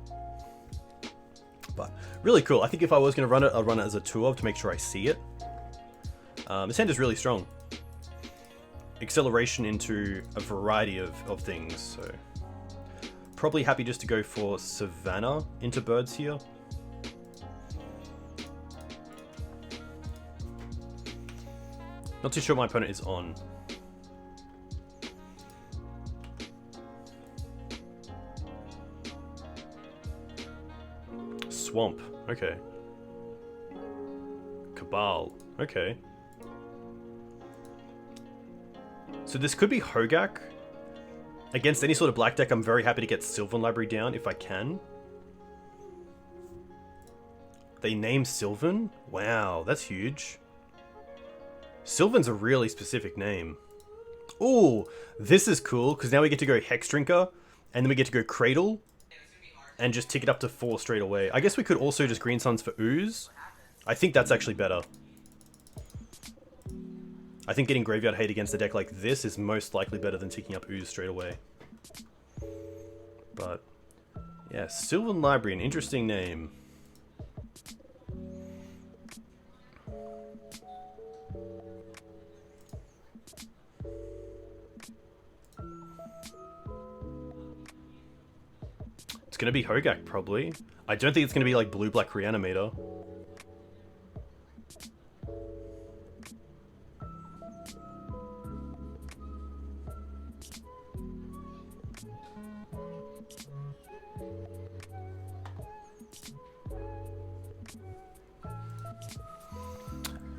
But really cool. I think if I was going to run it, I'd run it as a 2-of to make sure I see it. This hand is really strong. Acceleration into a variety of things, so probably happy just to go for Savannah into birds here. Not too sure my opponent is on. Swamp, okay. Cabal, okay. So this could be Hogaak. Against any sort of black deck, I'm very happy to get Sylvan Library down if I can. They named Sylvan? Wow, that's huge. Sylvan's a really specific name. Ooh, this is cool, because now we get to go Hex Drinker, and then we get to go Cradle, and just tick it up to 4 straight away. I guess we could also just Green Suns for Ooze. I think that's actually better. I think getting Graveyard Hate against a deck like this is most likely better than ticking up Ooze straight away. But, yeah, Sylvan Library, an interesting name. It's gonna be Hogaak, probably. I don't think it's gonna be like Blue-Black Reanimator.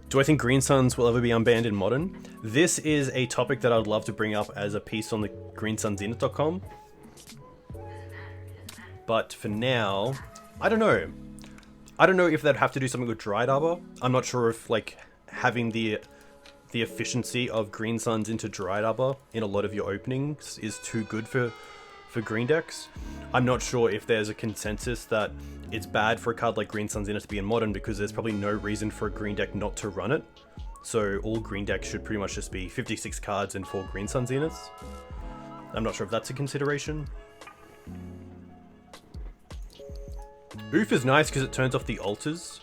Do I think Green Suns will ever be unbanned in Modern? This is a topic that I'd love to bring up as a piece on the greensunzenith.com. But for now, I don't know. I don't know if they'd have to do something with Dryad Arbor. I'm not sure if like having the efficiency of Green Suns into Dryad Arbor in a lot of your openings is too good for green decks. I'm not sure if there's a consensus that it's bad for a card like Green Suns Zenith to be in Modern because there's probably no reason for a green deck not to run it. So all green decks should pretty much just be 56 cards and 4 Green Suns Zeniths. I'm not sure if that's a consideration. Oof is nice because it turns off the altars.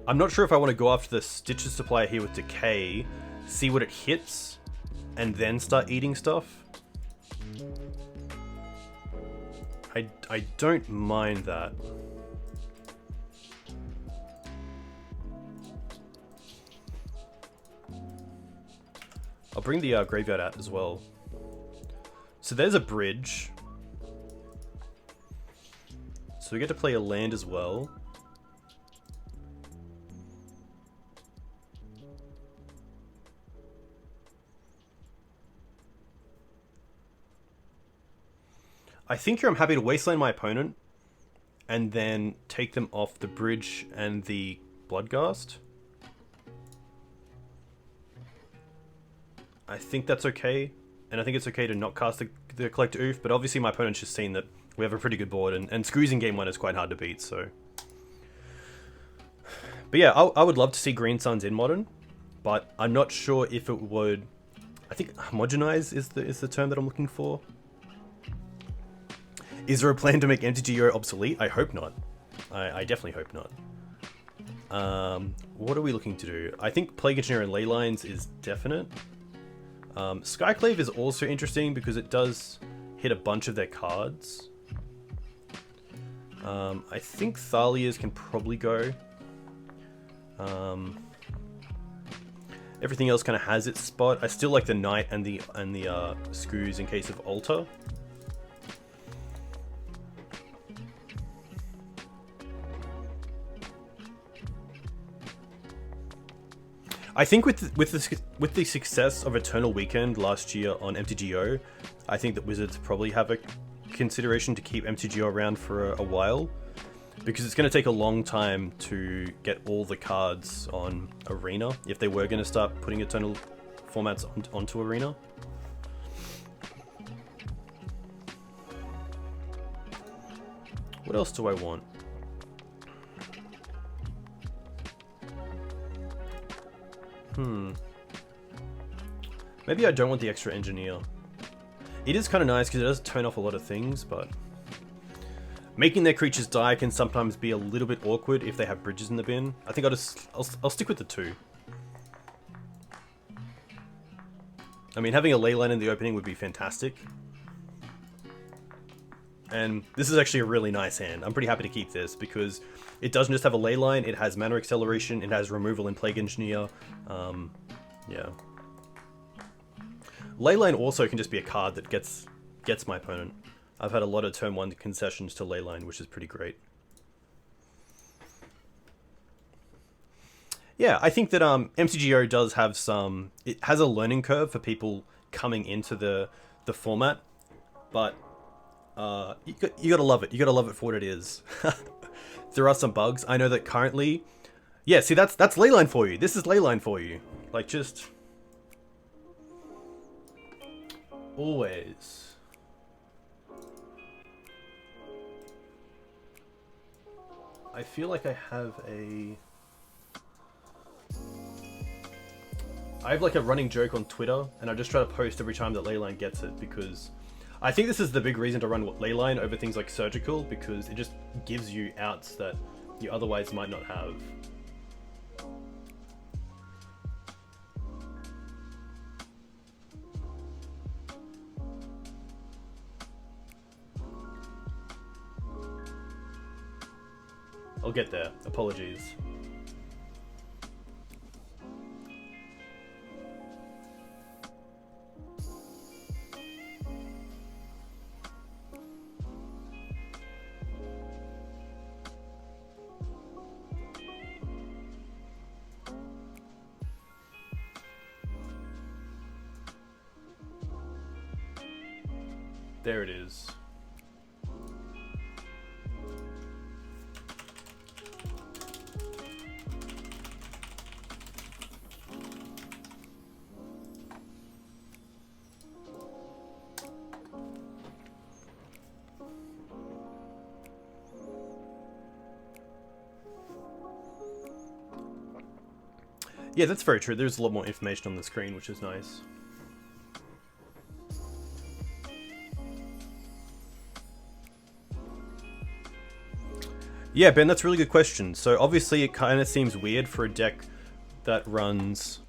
I'm not sure if I want to go after the Stitches Supplier here with Decay, see what it hits, and then start eating stuff. I don't mind that. I'll bring the graveyard out as well. So there's a bridge. So we get to play a land as well. I think here I'm happy to wasteland my opponent and then take them off the bridge and the Bloodghast. I think that's okay, and I think it's okay to not cast the Collector Oof, but obviously my opponent's just seen that we have a pretty good board, and Screws in game 1 is quite hard to beat, so... But yeah, I would love to see Green Suns in Modern, but I'm not sure if it would... I think homogenize is the term that I'm looking for. Is there a plan to make MTGO obsolete? I hope not. I definitely hope not. What are we looking to do? I think Plague Engineer and Leylines is definite. Skyclave is also interesting because it does hit a bunch of their cards. I think Thalias can probably go. Everything else kind of has its spot. I still like the Knight and the Screws in case of Altar. I think with the success of Eternal Weekend last year on MTGO, I think that Wizards probably have a consideration to keep MTGO around for a while, because it's going to take a long time to get all the cards on Arena if they were going to start putting Eternal formats onto Arena. What else do I want? Maybe I don't want the extra engineer. It is kind of nice because it does turn off a lot of things, but making their creatures die can sometimes be a little bit awkward if they have bridges in the bin. I think I'll stick with the 2. I mean, having a Leyline in the opening would be fantastic. And this is actually a really nice hand. I'm pretty happy to keep this because it doesn't just have a Leyline, it has mana acceleration, it has removal and Plague Engineer. Yeah. Leyline also can just be a card that gets my opponent. I've had a lot of turn 1 concessions to Leyline, which is pretty great. Yeah, I think that MTGO does have some... It has a learning curve for people coming into the format, but you gotta love it. You gotta love it for what it is. There are some bugs. I know that currently... Yeah, see, that's Leyline for you. This is Leyline for you. Like, just... Always. I feel like I have like a running joke on Twitter, and I just try to post every time that Leyline gets it, because I think this is the big reason to run Leyline over things like Surgical, because it just gives you outs that you otherwise might not have. I'll get there. Apologies. There it is. Yeah, that's very true. There's a lot more information on the screen, which is nice. Yeah, Ben, that's a really good question. So obviously it kind of seems weird for a deck that runs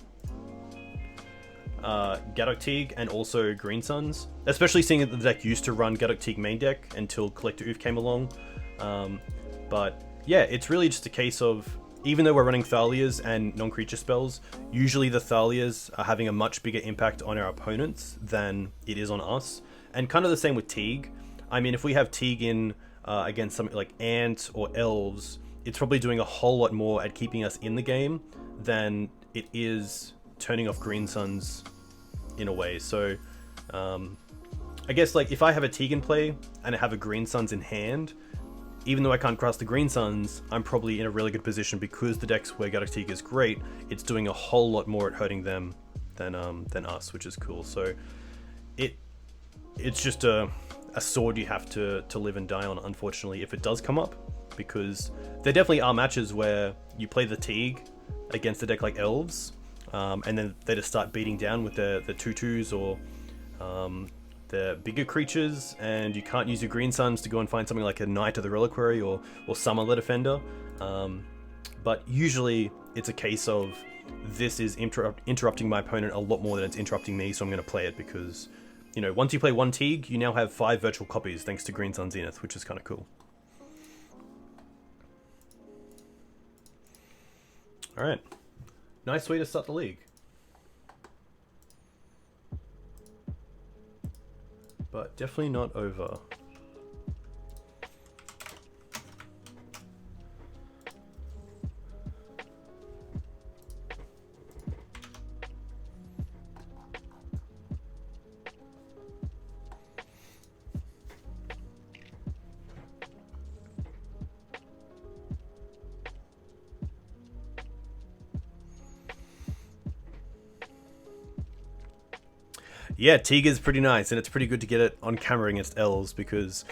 Gaddock Teeg and also Green Suns, especially seeing that the deck used to run Gaddock Teeg main deck until Collector Oof came along. But yeah, it's really just a case of, even though we're running Thalias and non-creature spells, usually the Thalias are having a much bigger impact on our opponents than it is on us. And kind of the same with Teeg. I mean, if we have Teeg in against something like Ant or Elves, it's probably doing a whole lot more at keeping us in the game than it is turning off Green Suns in a way. So I guess like if I have a Teeg in play and I have a Green Suns in hand, even though I can't cross the Green Suns, I'm probably in a really good position because the decks where Gaddock Teeg is great, it's doing a whole lot more at hurting them than us, which is cool. So it's just a a sword you have to live and die on, unfortunately, if it does come up, because there definitely are matches where you play the Teeg against a deck like Elves, and then they just start beating down with the 2/2s or the bigger creatures, and you can't use your green suns to go and find something like a Knight of the Reliquary or Summon the Defender. But usually it's a case of this is interrupting my opponent a lot more than it's interrupting me, so I'm going to play it because, you know, once you play one Teeg, you now have 5 virtual copies thanks to Green Sun Zenith, which is kind of cool. Alright. Nice way to start the league. But definitely not over. Yeah, Teeg is pretty nice, and it's pretty good to get it on camera against Elves, because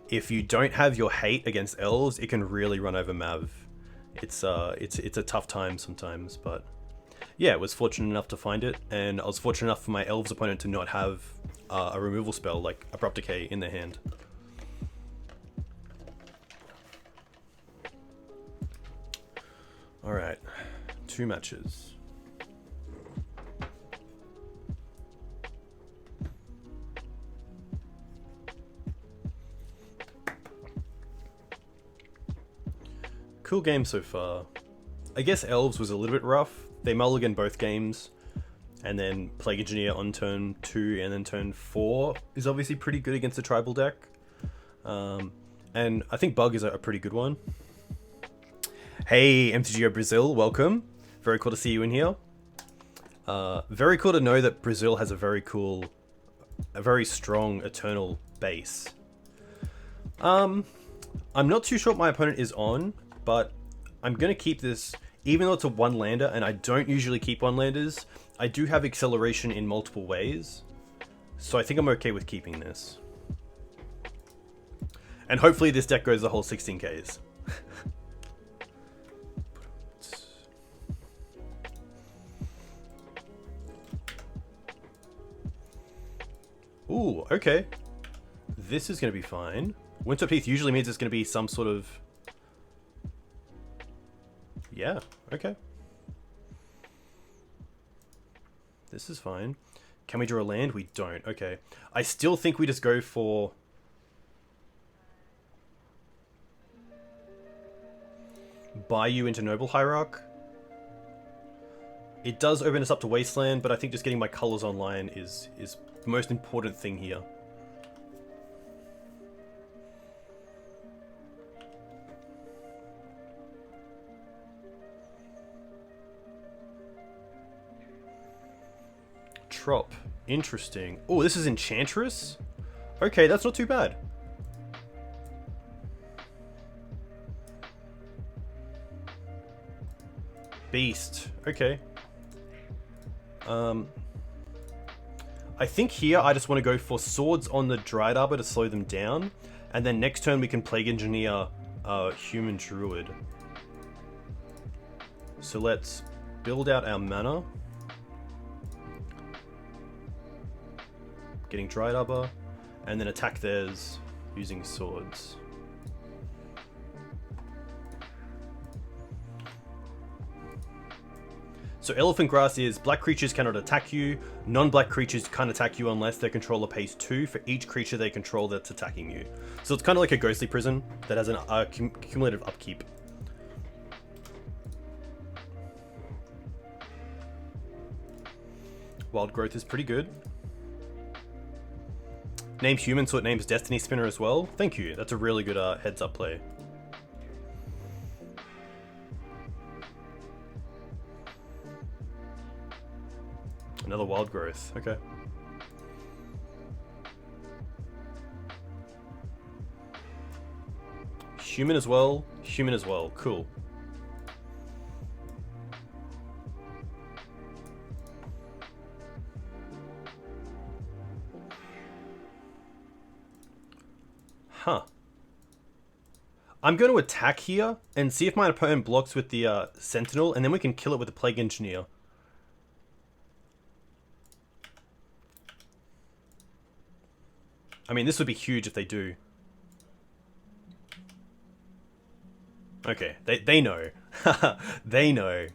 if you don't have your hate against Elves, it can really run over Mav. It's a tough time sometimes, but yeah, I was fortunate enough to find it, and I was fortunate enough for my Elves opponent to not have a removal spell like Abrupt Decay in their hand. Alright, 2 matches. Cool game so far. I guess Elves was a little bit rough. They mulligan both games, and then Plague Engineer on turn 2 and then turn 4 is obviously pretty good against a tribal deck. And I think BUG is a pretty good one. Hey, MTGO Brazil, welcome. Very cool to see you in here. Very cool to know that Brazil has a very strong Eternal base. I'm not too sure what my opponent is on, but I'm going to keep this, even though it's a 1-lander, and I don't usually keep 1-landers, I do have acceleration in multiple ways, so I think I'm okay with keeping this. And hopefully this deck goes the whole 16Ks. Ooh, okay. This is going to be fine. Windstop Teeth usually means it's going to be some sort of... Yeah, okay. This is fine. Can we draw a land? We don't. Okay. I still think we just go for... Bayou into Noble Hierarch. It does open us up to Wasteland, but I think just getting my colors online is the most important thing here. Trop. Interesting. Oh, this is Enchantress? Okay, that's not too bad. Beast. Okay. I think here I just want to go for Swords on the Dryad Arbor to slow them down, and then next turn we can Plague Engineer Human Druid. So let's build out our mana. Getting Dryad Arbor, and then attack theirs using swords. So Elephant Grass is black creatures cannot attack you, non-black creatures can't attack you unless their controller pays 2 for each creature they control that's attacking you. So it's kind of like a Ghostly Prison that has a cumulative upkeep. Wild Growth is pretty good. Names Human, so it names Destiny Spinner as well. Thank you, that's a really good heads up play. Another Wild Growth, okay. Human as well, cool. Huh. I'm going to attack here and see if my opponent blocks with the Sentinel, and then we can kill it with the Plague Engineer. I mean, this would be huge if they do. Okay, they know. They know.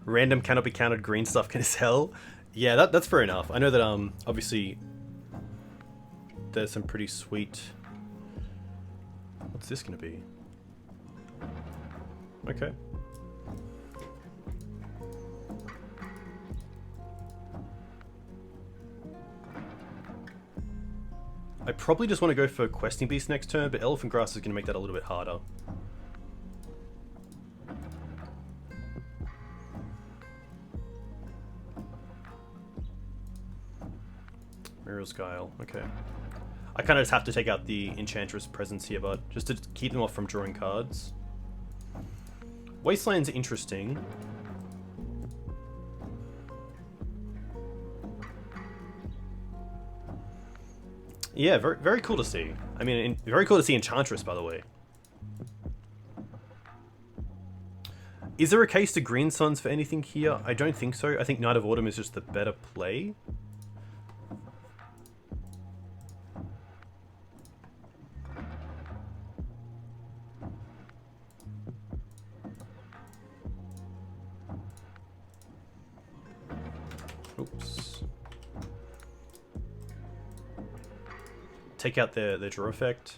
Random cannot be counted, green stuff can sell. Yeah, that's fair enough. I know that obviously there's some pretty sweet. What's this gonna be? Okay. I probably just want to go for Questing Beast next turn, but Elephant Grass is gonna make that a little bit harder. Muriel's Guile, okay. I kind of just have to take out the Enchantress presence here, but just to keep them off from drawing cards. Wasteland's interesting. Yeah, very, very cool to see. I mean, very cool to see Enchantress, by the way. Is there a case to Green Suns for anything here? I don't think so. I think Knight of Autumn is just the better play. Oops. Take out the draw effect.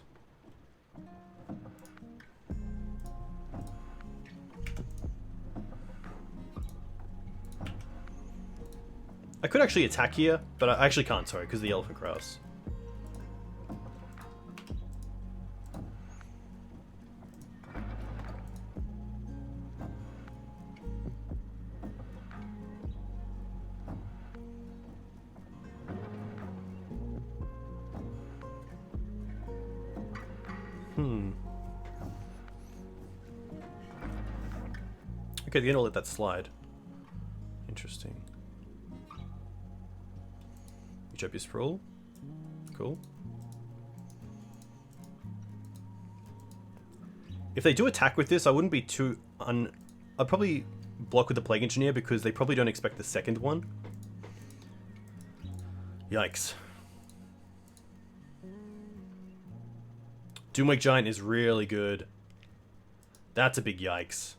I could actually attack here, but I actually can't, sorry, because of the Elephant Grass. Okay, they're gonna let that slide. Interesting. Utopia Sprawl. Cool. If they do attack with this, I wouldn't be too I'd probably block with the Plague Engineer because they probably don't expect the second one. Yikes. Doomwake Giant is really good. That's a big yikes.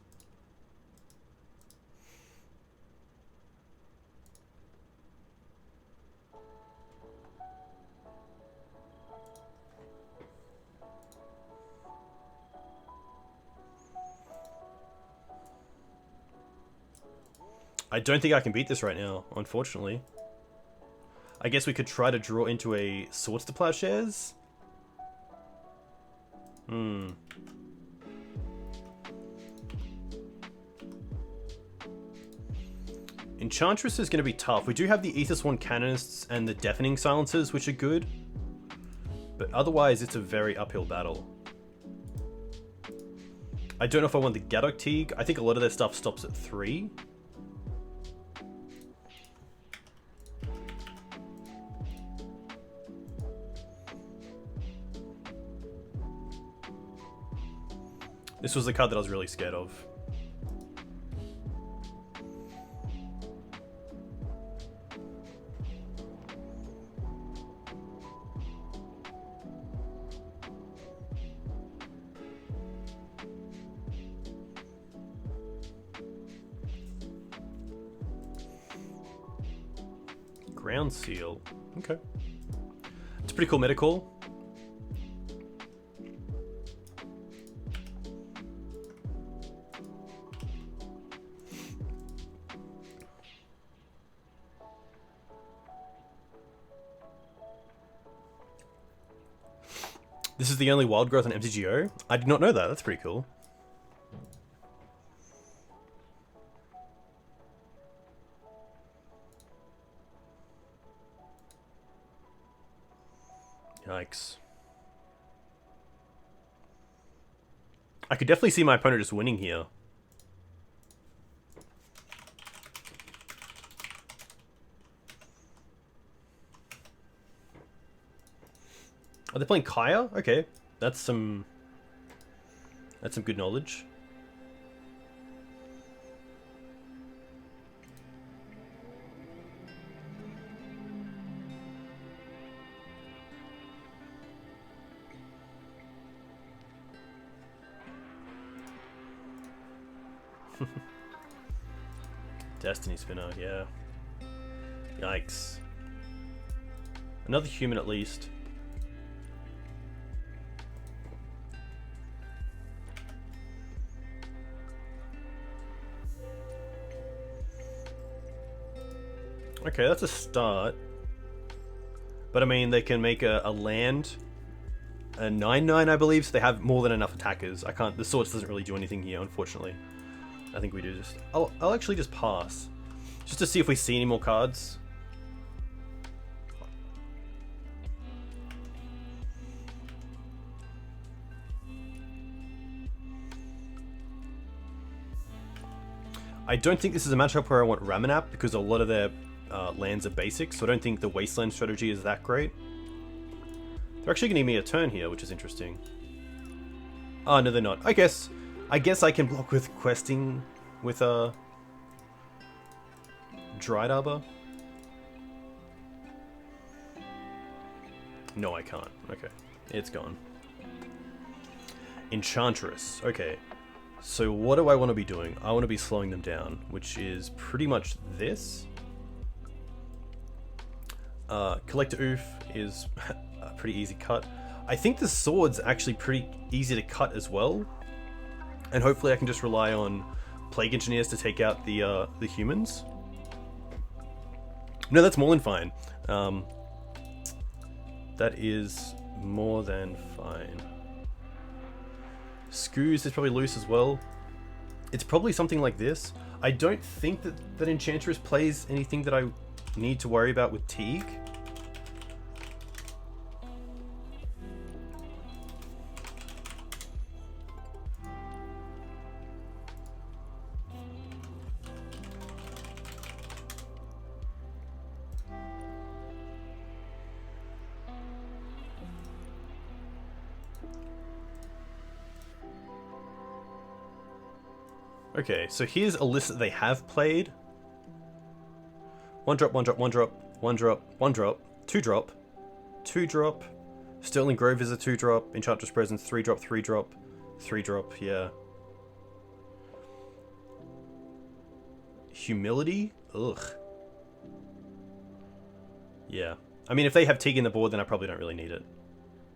I don't think I can beat this right now, unfortunately. I guess we could try to draw into a Swords to Plowshares. Enchantress is going to be tough. We do have the Aethersworn Canonists and the Deafening Silencers, which are good. But otherwise, it's a very uphill battle. I don't know if I want the Gaddock Teeg. I think a lot of their stuff stops at 3. This was the card that I was really scared of. Ground Seal. Okay. It's a pretty cool meta call. This is the only wild growth on MTGO? I did not know that. That's pretty cool. Yikes. I could definitely see my opponent just winning here. Are they playing Kaya? Okay, that's some good knowledge. Destiny Spinner, yeah. Yikes. Another human at least. Okay, that's a start. But I mean, they can make a land, a 9/9, I believe, so they have more than enough attackers. I can't. The Swords doesn't really do anything here, unfortunately. I think we do just. I'll actually just pass, just to see if we see any more cards. I don't think this is a matchup where I want Ramanap because a lot of their lands are basic, so I don't think the Wasteland strategy is that great. They're actually going to give me a turn here, which is interesting. Oh, no, they're not. I guess I can block with questing with a Dried Arbor. No, I can't. Okay, it's gone. Enchantress. Okay, so what do I want to be doing? I want to be slowing them down, which is pretty much this. Collector Oof is a pretty easy cut. I think the Sword's actually pretty easy to cut as well. And hopefully I can just rely on Plague Engineers to take out the humans. No, that's more than fine. That is more than fine. Scoos is probably loose as well. It's probably something like this. I don't think that Enchantress plays anything that I need to worry about with Teeg. Okay, so here's a list that they have played. 1 drop, 1 drop, 1 drop, 1 drop, 1 drop, 2 drop, 2 drop. Sterling Grove is a 2 drop. Enchantress Presence, 3 drop, 3 drop, 3 drop, yeah. Humility? Ugh. Yeah. I mean, if they have Teeg in the board, then I probably don't really need it.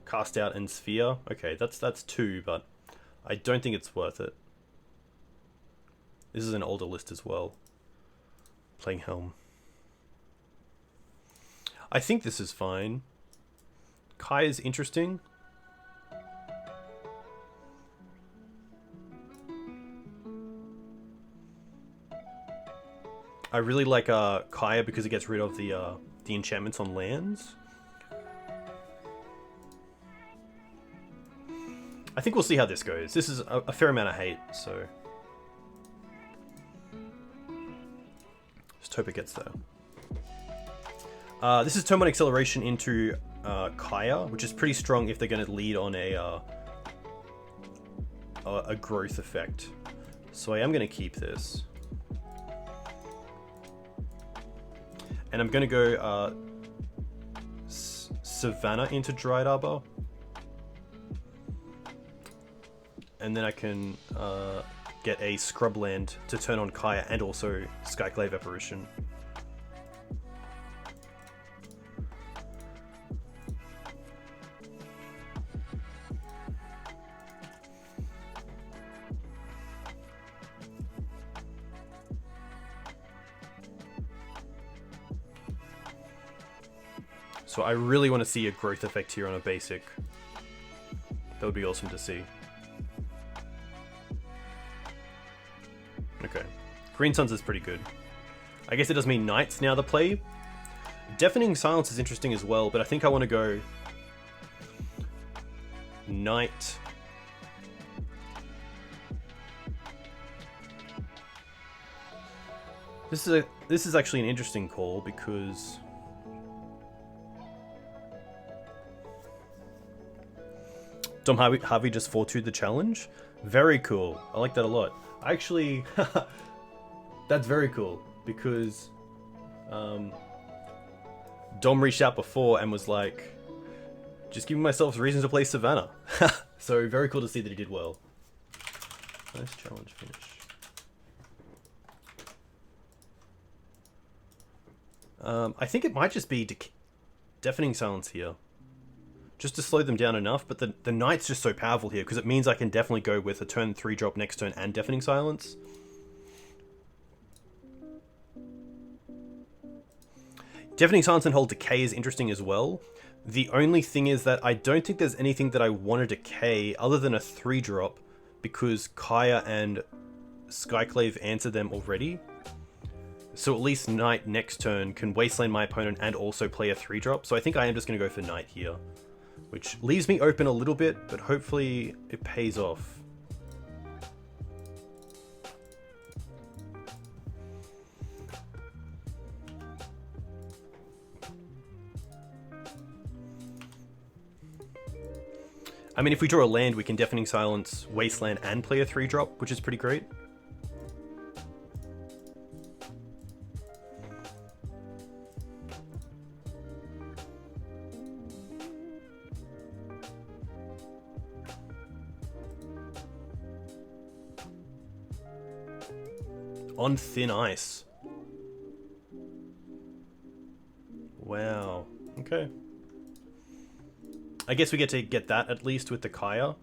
Cast Out and Sphere. Okay, that's 2, but I don't think it's worth it. This is an older list as well. Playing Helm. I think this is fine. Kai is interesting. I really like Kaya because it gets rid of the enchantments on lands. I think we'll see how this goes. This is a fair amount of hate, so just hope it gets there. This is turn 1 acceleration into Kaya, which is pretty strong if they're going to lead on a growth effect. So I am going to keep this. And I'm going to go Savannah into Dried Arbor. And then I can get a Scrubland to turn on Kaya and also Skyclave Apparition. So I really want to see a growth effect here on a basic. That would be awesome to see. Okay. Green Suns is pretty good. I guess it does mean Knights now the play. Deafening Silence is interesting as well, but I think I want to go Knight. This is actually an interesting call because Dom Harvey just 4-2'd the challenge. Very cool. I like that a lot. Actually, that's very cool because Dom reached out before and was like, just giving myself reasons to play Savannah. So very cool to see that he did well. Nice challenge finish. I think it might just be Deafening Silence here. Just to slow them down enough, but the Knight's just so powerful here, because it means I can definitely go with a turn 3 drop next turn and Deafening Silence. Deafening Silence and Hold Decay is interesting as well. The only thing is that I don't think there's anything that I want to decay other than a 3 drop, because Kaya and Skyclave answer them already. So at least Knight next turn can wasteland my opponent and also play a 3 drop. So I think I am just going to go for Knight here, which leaves me open a little bit, but hopefully it pays off. I mean, if we draw a land, we can Deafening Silence, Wasteland, and play a 3 drop, which is pretty great. On thin ice. Wow. Okay. I guess we get to get that at least with the Kaya.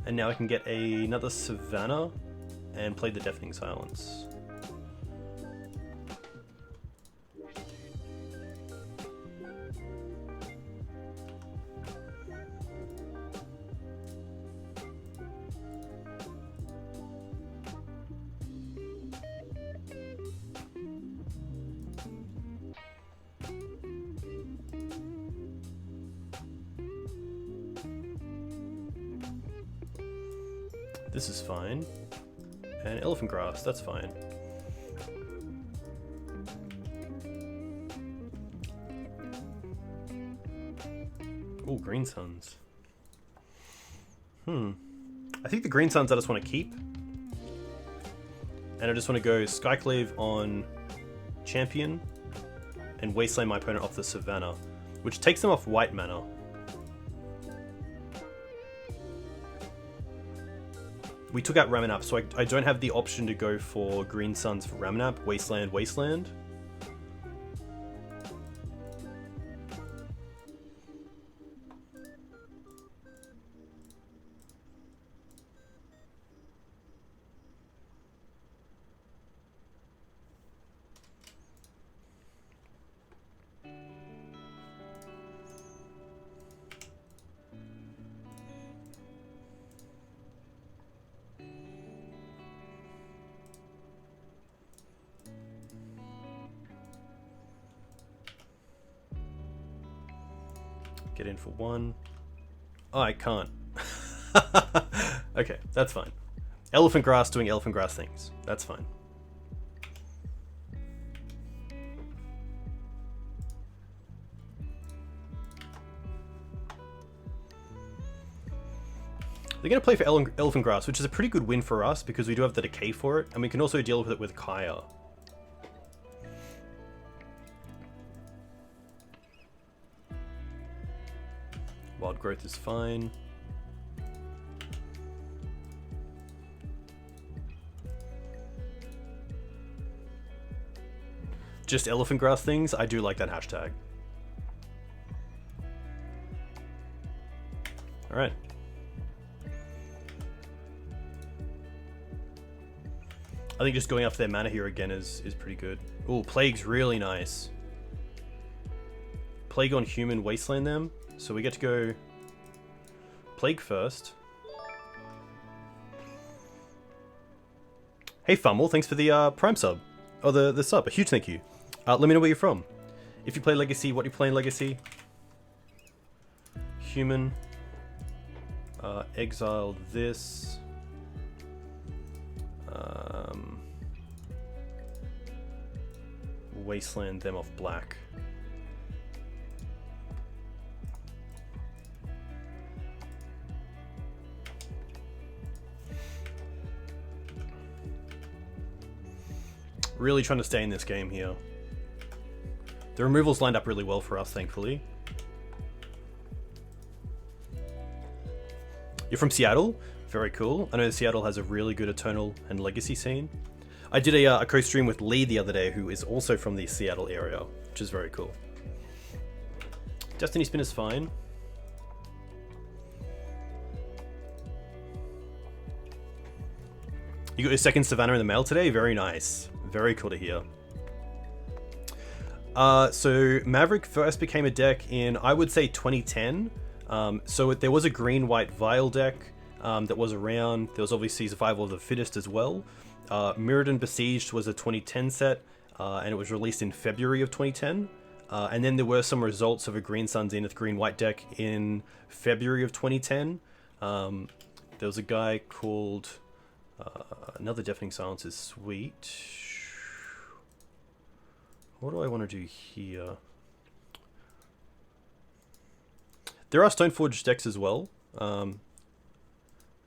And now I can get another Savannah and play the Deafening Silence. This is fine. And Elephant Grass, that's fine. Oh, Green Suns. I think the Green Suns I just want to keep. And I just want to go Skyclave on Champion and Wasteland my opponent off the Savannah, which takes them off white mana. We took out Ramanap, so I don't have the option to go for Green Suns for Ramanap, Wasteland, Wasteland. Get in for 1. Oh, I can't. Okay, that's fine. Elephant Grass doing Elephant Grass things. That's fine. They're going to play for Elephant Grass, which is a pretty good win for us because we do have the decay for it, and we can also deal with it with Kaya. Wild Growth is fine. Just Elephant Grass things? I do like that hashtag. Alright. I think just going after their mana here again is pretty good. Ooh, Plague's really nice. Plague on Human, Wasteland them. So we get to go Plague first. Hey Fumble, thanks for the Prime sub. Oh, the sub. A huge thank you. Let me know where you're from. If you play Legacy, what do you play in Legacy? Human. Exile this. Wasteland them off black. Really trying to stay in this game here. The removals lined up really well for us, thankfully. You're from Seattle? Very cool. I know Seattle has a really good Eternal and Legacy scene. I did a co-stream with Lee the other day, who is also from the Seattle area, which is very cool. Destiny Spin is fine. You got your second Savannah in the mail today? Very nice. Very cool to hear. So Maverick first became a deck in, I would say, 2010. So there was a green-white Vial deck that was around. There was obviously Survival of the Fittest as well. Mirrodin Besieged was a 2010 set, and it was released in February of 2010. And then there were some results of a Green Sun Zenith green-white deck in February of 2010. There was a guy called... another Deafening Silence is sweet. What do I want to do here? There are Stoneforge decks as well,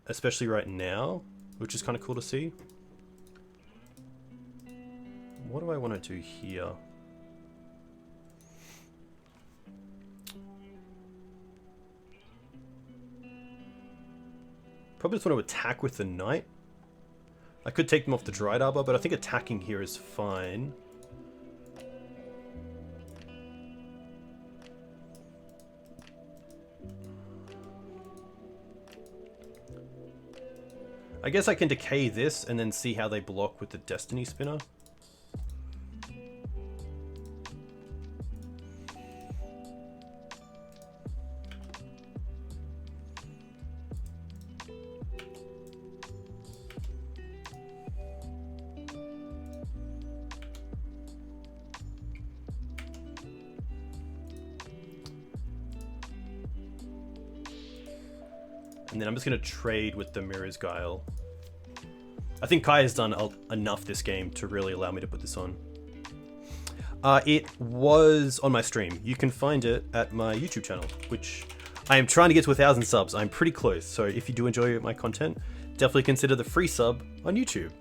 especially right now, which is kind of cool to see. What do I want to do here? Probably just want to attack with the Knight. I could take them off the Dried Arbor, but I think attacking here is fine. I guess I can decay this and then see how they block with the Destiny Spinner. And then I'm just going to trade with the Mirror's Guile. I think Kai has done enough this game to really allow me to put this on. It was on my stream. You can find it at my YouTube channel, which I am trying to get to 1,000 subs. I'm pretty close, so if you do enjoy my content, definitely consider the free sub on YouTube.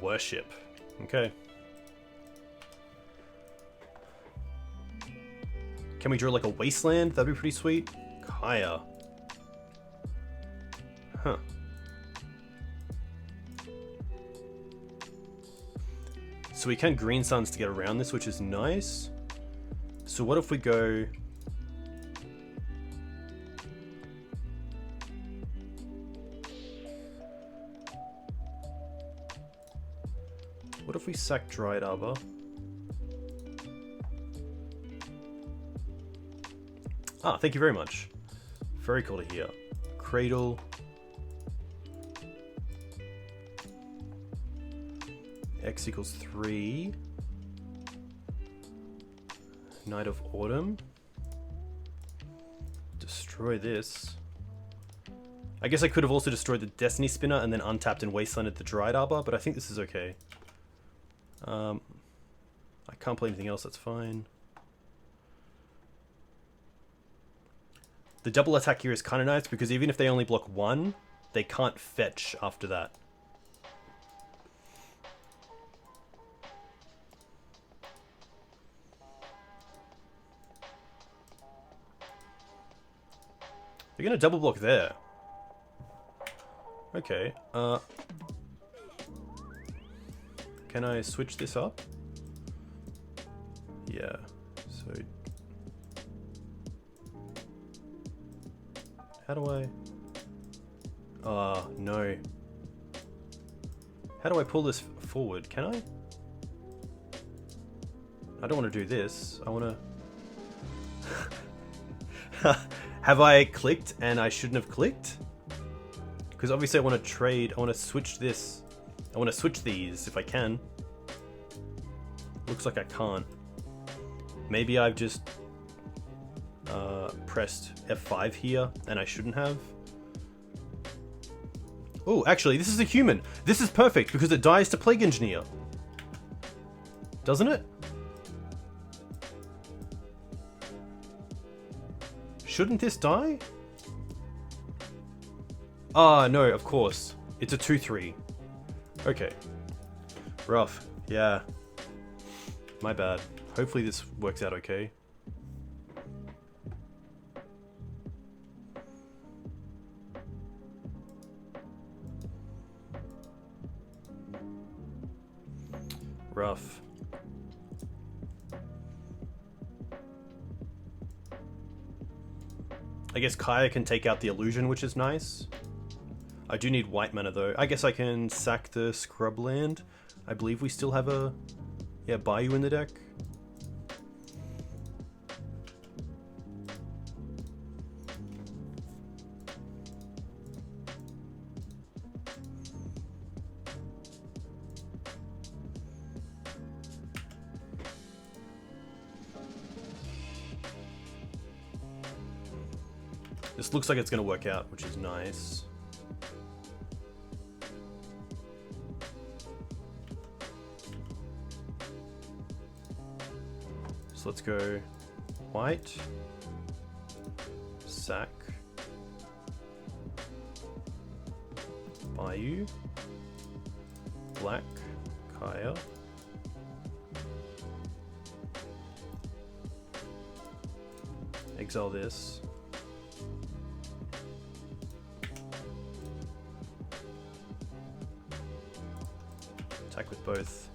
Worship. Okay. Can we draw like a Wasteland? That'd be pretty sweet. Kaya. Huh. So we can Green Suns to get around this, which is nice. So what if we go... What if we sack Dried Arbor? Ah, thank you very much. Very cool to hear. Cradle. X equals 3. Night of Autumn. Destroy this. I guess I could have also destroyed the Destiny Spinner and then untapped and wastelanded the Dried Arbor, but I think this is okay. I can't play anything else, that's fine. The double attack here is kind of nice because even if they only block one, they can't fetch after that. They're gonna double block there. Okay, can I switch this up? Yeah, so... How do I... No. How do I pull this forward? Can I? I don't want to do this. I want to... Have I clicked and I shouldn't have clicked? Because obviously I want to trade. I want to switch this. I want to switch these if I can. Looks like I can't. Maybe I've just pressed F5 here and I shouldn't have. Oh, actually, this is a human. This is perfect because it dies to Plague Engineer. Doesn't it? Shouldn't this die? Ah, no, of course. It's a 2-3. Okay. Rough. Yeah. My bad. Hopefully this works out okay. Rough. I guess Kaya can take out the illusion, which is nice. I do need white mana though. I guess I can sack the scrub land. I believe we still have a Bayou in the deck. This looks like it's going to work out, which is nice. So let's go white, sack, Bayou, black, Kaya, exile this. Attack with both.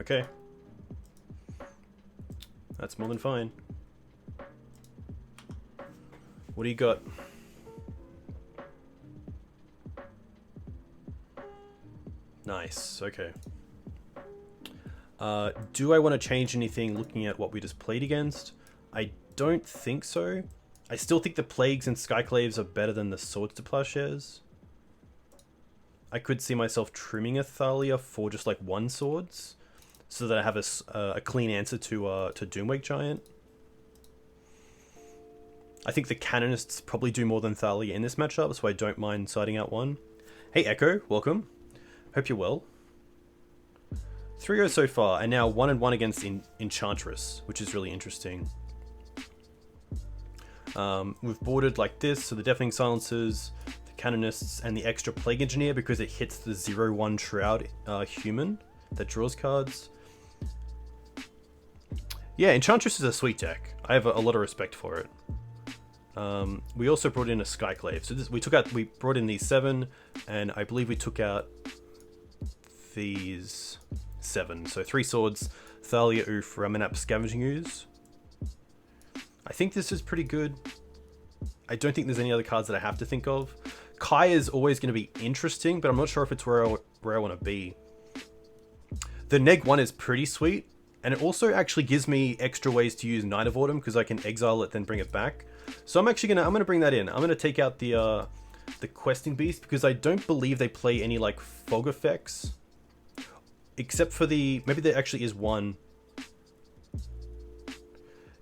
Okay. That's more than fine. What do you got? Nice, okay. Do I want to change anything looking at what we just played against? I don't think so. I still think the Plagues and Skyclaves are better than the Swords to Plowshares. I could see myself trimming a Thalia for just like one Swords, so that I have a clean answer to Doomwake Giant. I think the Canonists probably do more than Thalia in this matchup, so I don't mind siding out one. Hey Echo, welcome. Hope you're well. 3-0 so far, and now 1-1 against Enchantress, which is really interesting. We've boarded like this, so the Deafening Silencers, the Canonists, and the extra Plague Engineer because it hits the 0-1 Shroud human that draws cards. Yeah, Enchantress is a sweet deck. I have a lot of respect for it. We also brought in a Skyclave. So this, we brought in these 7, and I believe we took out these 7. So 3 Swords, Thalia, Oof, Ramanap, Scavenging Ooze. I think this is pretty good. I don't think there's any other cards that I have to think of. Kai is always going to be interesting, but I'm not sure if it's where I want to be. The Neg 1 is pretty sweet, and it also actually gives me extra ways to use Night of Autumn because I can exile it then bring it back. So I'm actually gonna bring that in. I'm gonna take out the Questing Beast because I don't believe they play any like fog effects, except for maybe there actually is one.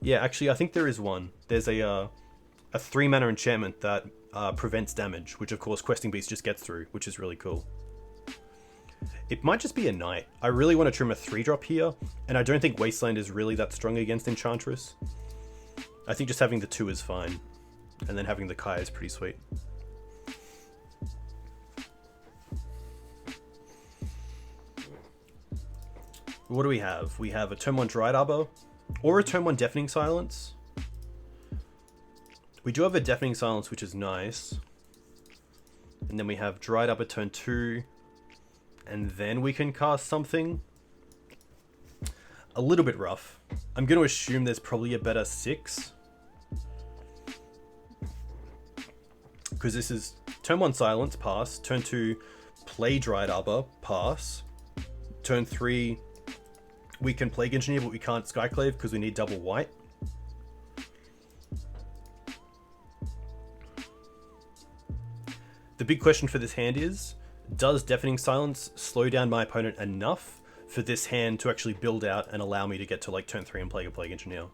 Yeah, actually, I think there is one. There's a 3-mana enchantment that prevents damage, which of course Questing Beast just gets through, which is really cool. It might just be a Knight. I really want to trim a 3-drop here, and I don't think Wasteland is really that strong against Enchantress. I think just having the 2 is fine, and then having the Kai is pretty sweet. What do we have? We have a turn 1 Dried Arbor, or a turn 1 Deafening Silence. We do have a Deafening Silence, which is nice. And then we have Dried Arbor turn 2, and then we can cast something. A little bit rough. I'm going to assume there's probably a better 6. because this is turn 1 silence, pass, turn 2 play Dryad Arbor, pass, turn 3 we can Plague Engineer, but we can't Skyclave because we need double white. The big question for this hand is, does Deafening Silence slow down my opponent enough for this hand to actually build out and allow me to get to like turn 3 and play a Plague Engineer?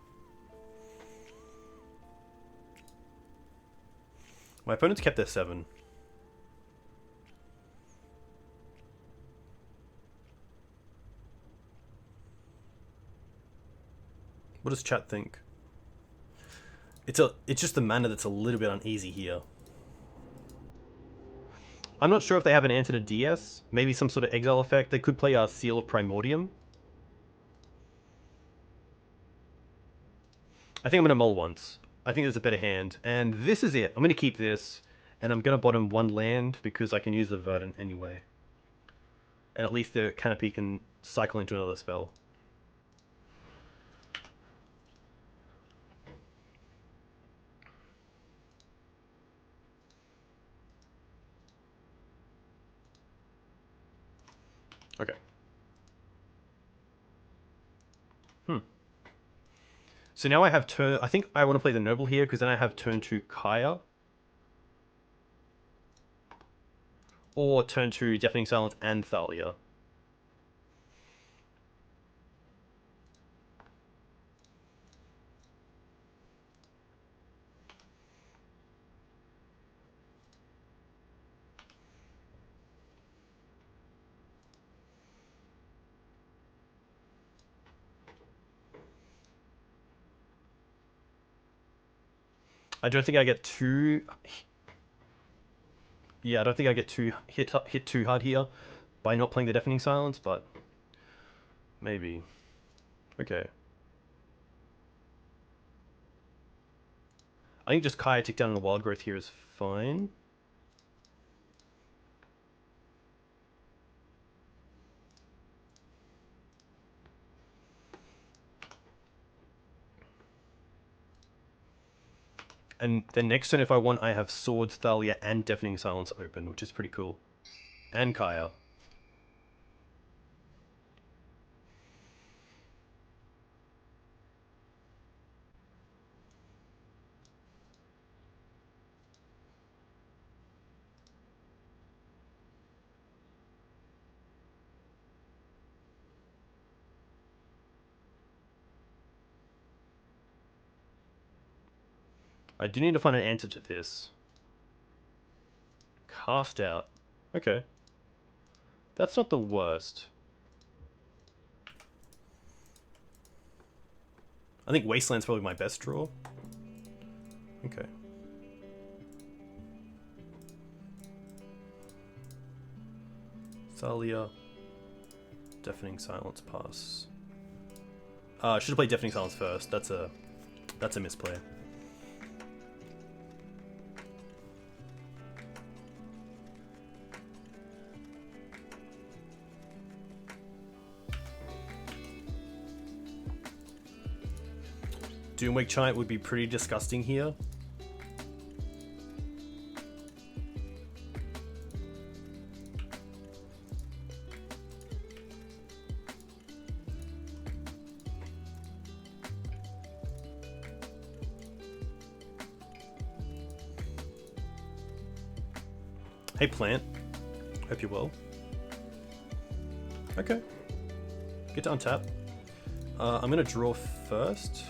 My opponent's kept their 7. What does chat think? It's just the mana that's a little bit uneasy here. I'm not sure if they have an answer to DS. Maybe some sort of exile effect. They could play a Seal of Primordium. I think I'm going to mull once. I think there's a better hand. And this is it. I'm going to keep this. And I'm going to bottom 1 land because I can use the Verdant anyway. And at least the Canopy can cycle into another spell. Okay. So now I have turn... I think I want to play the Noble here because then I have turn 2 Kaya. Or turn 2 Deafening Silence and Thalia. I don't think I get too... Yeah, I don't think I get too hit too hard here by not playing the Deafening Silence, but maybe. Okay. I think just Kaya tick down on the Wild Growth here is fine. And then next turn, if I want, I have Swords, Thalia, and Deafening Silence open, which is pretty cool. And Kaya. I do need to find an answer to this. Cast out. Okay. That's not the worst. I think Wasteland's probably my best draw. Okay. Thalia. Deafening Silence, pass. Should have played Deafening Silence first. That's a misplay. Doomwake Giant would be pretty disgusting here. Hey Plant, hope you're well. Okay, get to untap. I'm gonna draw first.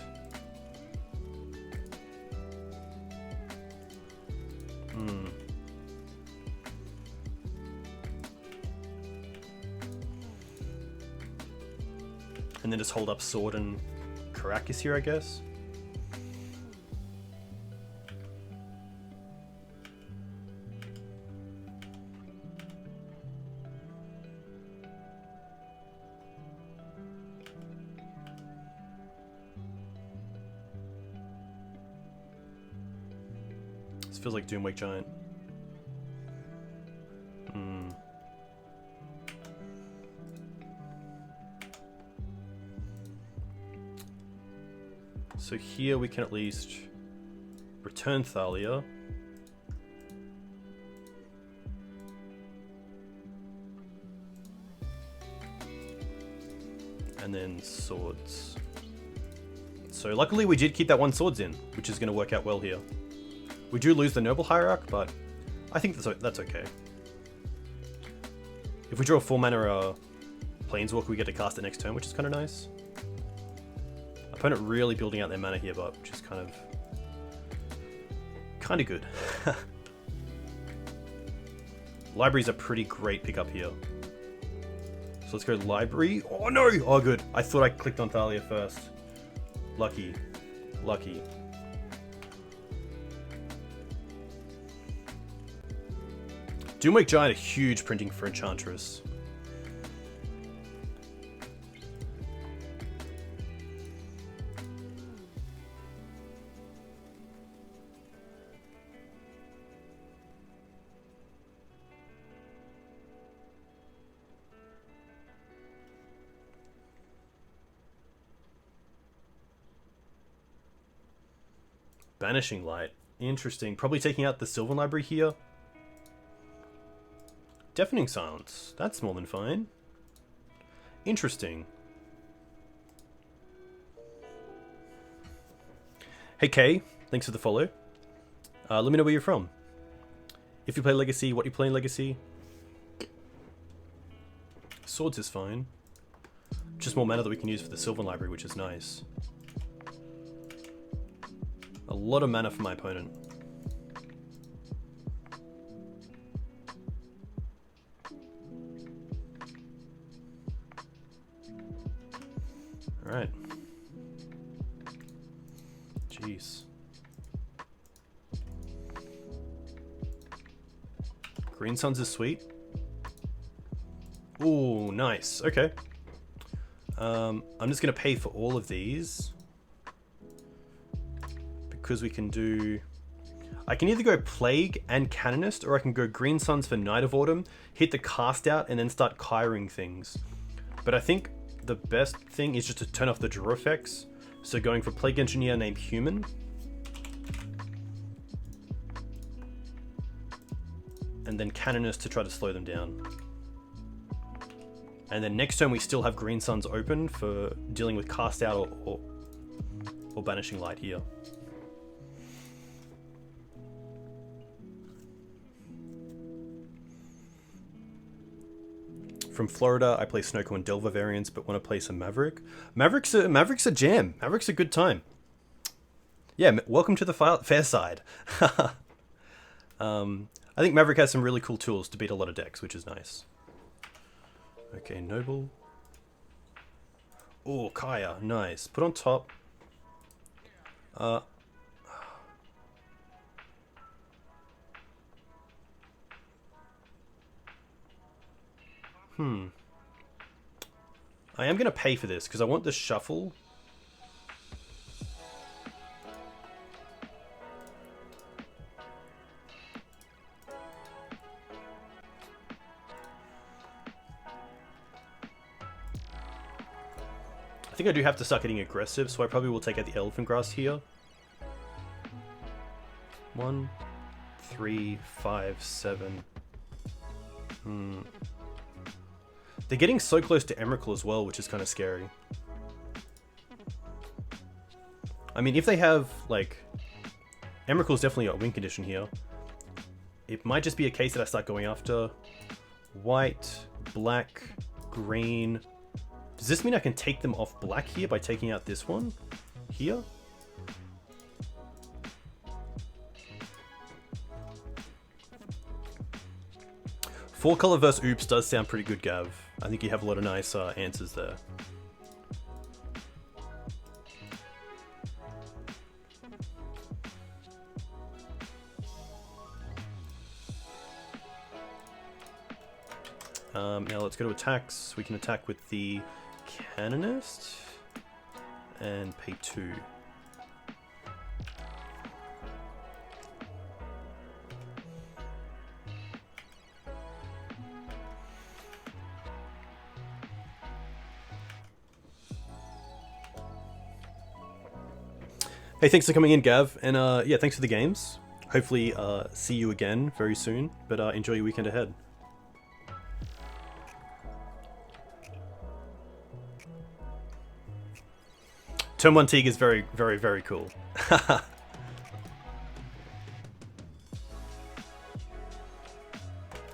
And then just hold up Sword and Karakas here, I guess. This feels like Doomwake Giant. So here we can at least return Thalia. and then swords. So luckily we did keep that one swords in, which is going to work out well here. We do lose the Noble Hierarch, but I think that's okay. If we draw a 4-mana Planeswalker, we get to cast it next turn, which is kind of nice. Opponent really building out their mana here, but which is kind of good. Library's a pretty great pickup here. So let's go library. Oh no! Oh good. I thought I clicked on Thalia first. Lucky. Lucky. Doomwake Giant, a huge printing for Enchantress. Banishing Light. Interesting. Probably taking out the Sylvan Library here. Deafening Silence. That's more than fine. Interesting. Hey Kay, thanks for the follow. Let me know where you're from. If you play Legacy, what you play in Legacy. Swords is fine. Just more mana that we can use for the Sylvan Library, which is nice. A lot of mana for my opponent. Alright. Jeez. Green Suns is sweet. Ooh, nice. Okay. I'm just going to pay for all of these. Because we can do... I can either go Plague and Canonist, or I can go Green Suns for Night of Autumn, hit the cast out, and then start Kyring things. But I think the best thing is just to turn off the draw effects. So going for Plague Engineer named Human. And then Canonist to try to slow them down. And then next turn we still have Green Suns open for dealing with cast out or Banishing Light here. From Florida, I play Snowco and Delver variants, but want to play some Maverick. Maverick's a jam. Maverick's a good time. Yeah, welcome to the fair side. I think Maverick has some really cool tools to beat a lot of decks, which is nice. Okay, Noble. Oh, Kaya, nice. Put on top. I am going to pay for this because I want the shuffle. I think I do have to start getting aggressive, so I probably will take out the Elephant Grass here. 1, 3, 5, 7. They're getting so close to Emrakul as well, which is kind of scary. I mean, if they have, like... Emrakul's definitely a win condition here. It might just be a case that I start going after white, black, green. Does this mean I can take them off black here by taking out this one? Here? Four color versus Oops does sound pretty good, Gav. I think you have a lot of nice answers there. Now let's go to attacks. We can attack with the Canonist and pay 2. Hey, thanks for coming in, Gav, and yeah, thanks for the games. Hopefully see you again very soon, but enjoy your weekend ahead. Turn 1 Teeg is very, very, very cool.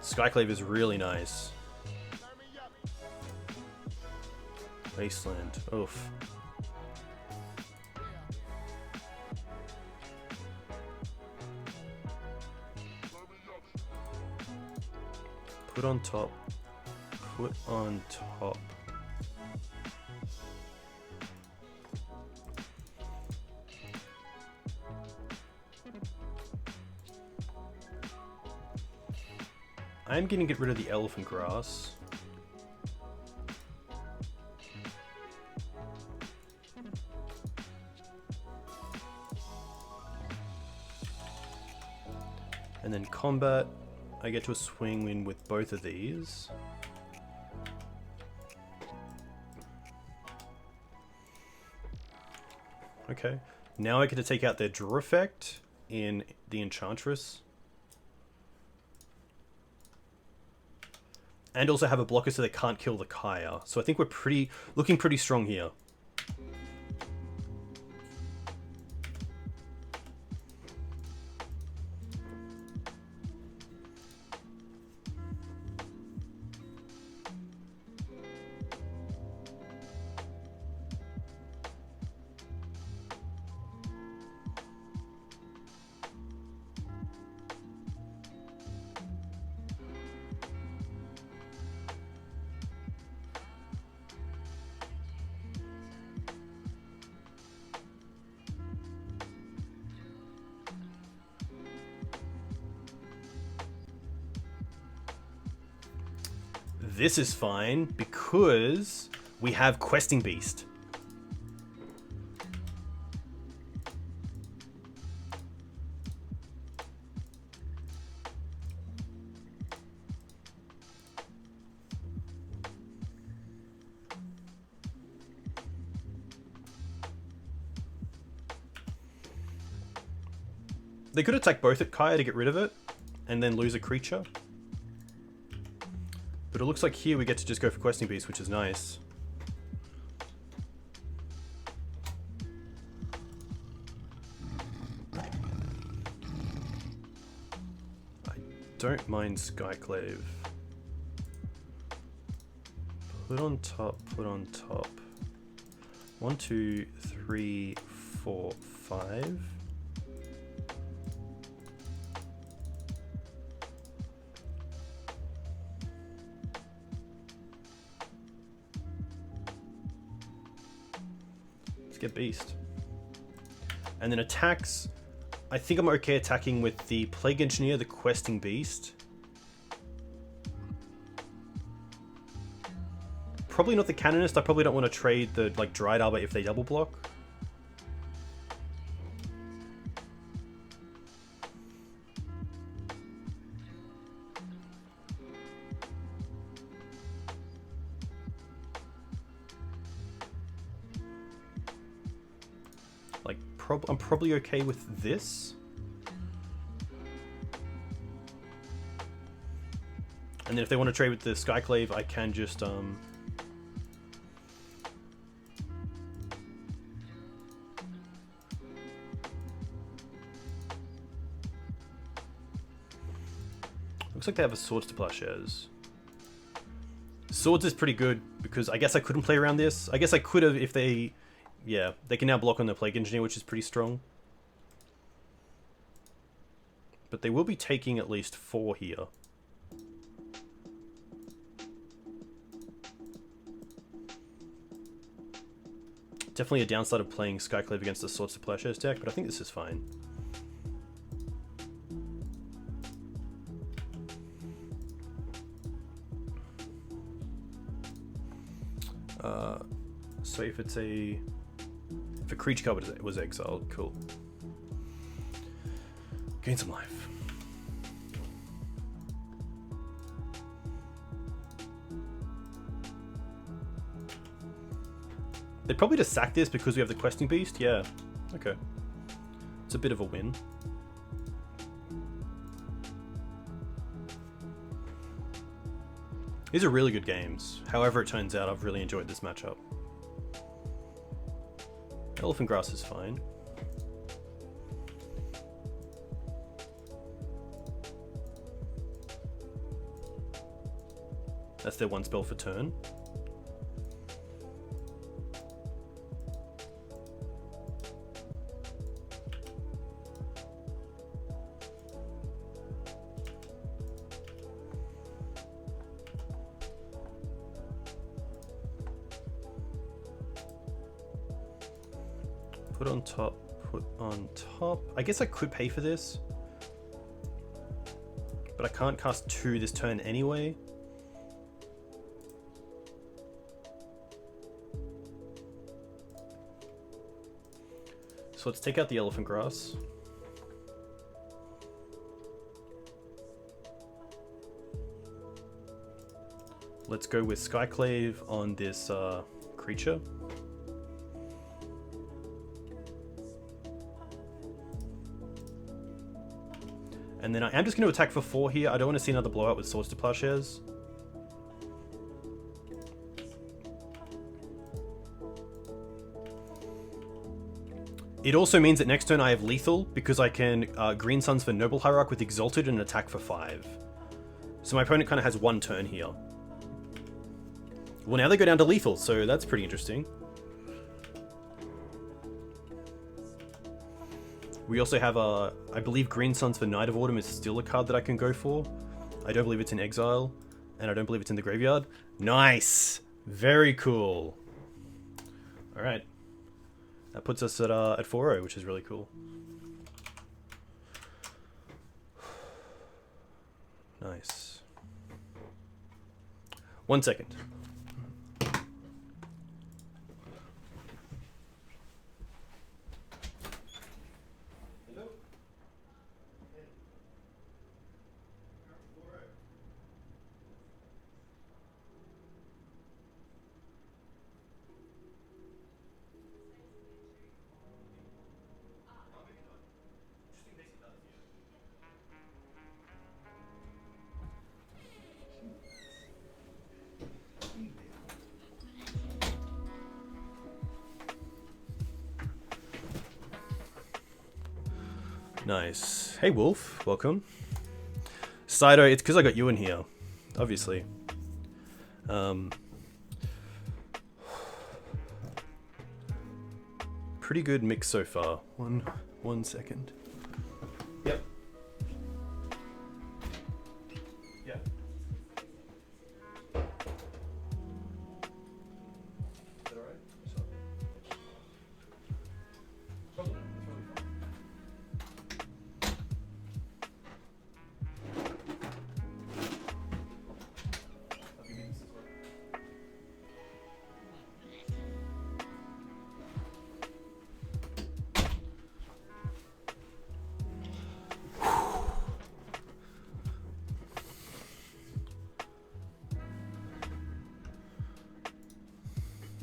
Skyclave is really nice. Wasteland. Oof. Put on top. Put on top. I'm going to get rid of the elephant grass. And then combat, I get to a swing win with both of these. Okay, now I get to take out their draw effect in the Enchantress. And also have a blocker so they can't kill the Kaya. So I think we're looking pretty strong here. This is fine because we have Questing Beast. They could attack both at Kaya to get rid of it and then lose a creature. But it looks like here we get to just go for Questing Beast, which is nice. I don't mind Skyclave. Put on top, put on top. 1, 2, 3, 4, 5. Get Beast. And then attacks, I think I'm okay attacking with the Plague Engineer, the Questing Beast. Probably not the Canonist. I probably don't want to trade the Dried Arbor if they double block. I'm probably okay with this. And then if they want to trade with the Skyclave, I can just looks like they have a Swords to Plowshares. Swords is pretty good because I guess I couldn't play around this. I guess I could have if they... Yeah, they can now block on the Plague Engineer, which is pretty strong. But they will be taking at least 4 here. Definitely a downside of playing Skyclave against the Swords to Plowshares deck, but I think this is fine. So if it's a... If a creature card was exiled, cool. Gain some life. They'd probably just sack this because we have the Questing Beast? Yeah. Okay. It's a bit of a win. These are really good games. However it turns out, I've really enjoyed this matchup. Elephant Grass is fine. That's their one spell for turn. Put on top, put on top. I guess I could pay for this, but I can't cast 2 this turn anyway. So let's take out the Elephant Grass. Let's go with Skyclave on this creature. And then I am just going to attack for 4 here. I don't want to see another blowout with Swords to Plowshares. It also means that next turn I have lethal because I can Green Suns for Noble Hierarch with Exalted and attack for 5. So my opponent kind of has 1 turn here. Well, now they go down to lethal, so that's pretty interesting. We also have, I believe Green Suns for Knight of Autumn is still a card that I can go for. I don't believe it's in exile, and I don't believe it's in the graveyard. Nice! Very cool. Alright. That puts us at 4-0, which is really cool. Nice. 1 second. Nice. Hey Wolf, welcome. Sido, it's because I got you in here, obviously. Pretty good mix so far. One second. Yep. Yeah. Is that alright?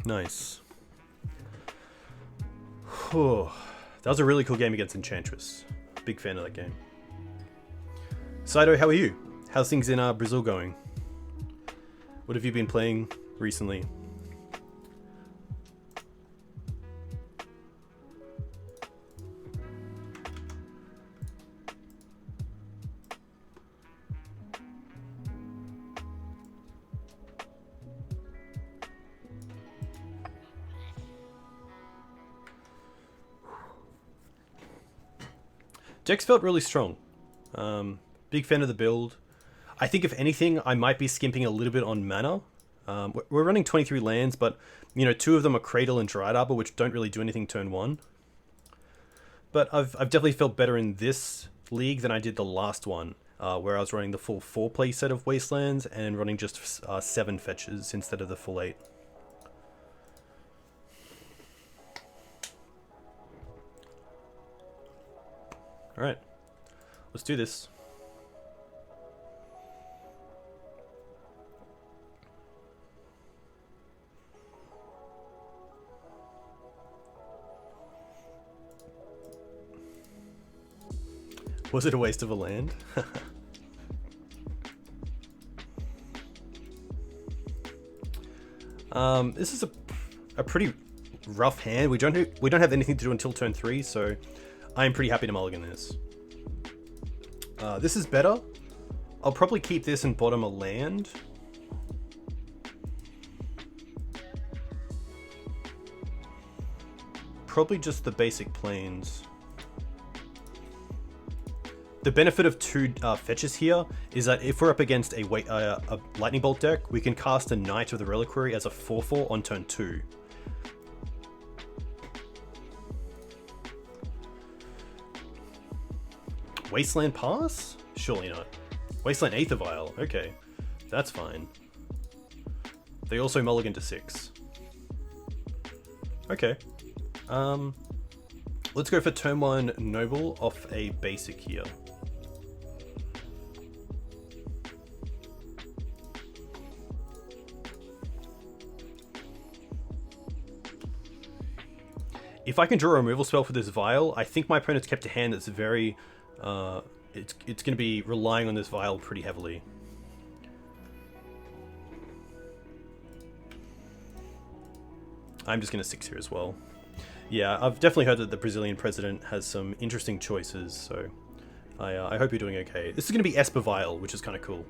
Nice. Whew. That was a really cool game against Enchantress. Big fan of that game. Sido, how are you? How's things in Brazil going? What have you been playing recently? Decks felt really strong. Big fan of the build. I think if anything, I might be skimping a little bit on mana. We're running 23 lands, but you know, 2 of them are Cradle and Dried Arbor, which don't really do anything turn 1. But I've definitely felt better in this league than I did the last one, where I was running the full 4-play set of Wastelands and running just 7 fetches instead of the full 8. Alright, let's do this. Was it a waste of a land? This is a pretty rough hand. We don't have anything to do until turn 3, so I'm pretty happy to mulligan this. This is better. I'll probably keep this and bottom a land. Probably just the basic plains. The benefit of 2 fetches here is that if we're up against a lightning bolt deck, we can cast a Knight of the Reliquary as a 4/4 on turn 2. Wasteland Pass? Surely not. Wasteland Aether Vial. Okay, that's fine. They also mulligan to 6. Okay. Let's go for turn 1 Noble off a basic here. If I can draw a removal spell for this Vial, I think my opponent's kept a hand that's very... it's going to be relying on this Vial pretty heavily. I'm just going to 6 here as well. Yeah, I've definitely heard that the Brazilian president has some interesting choices, so I hope you're doing okay. This is going to be Esper Vial, which is kind of cool.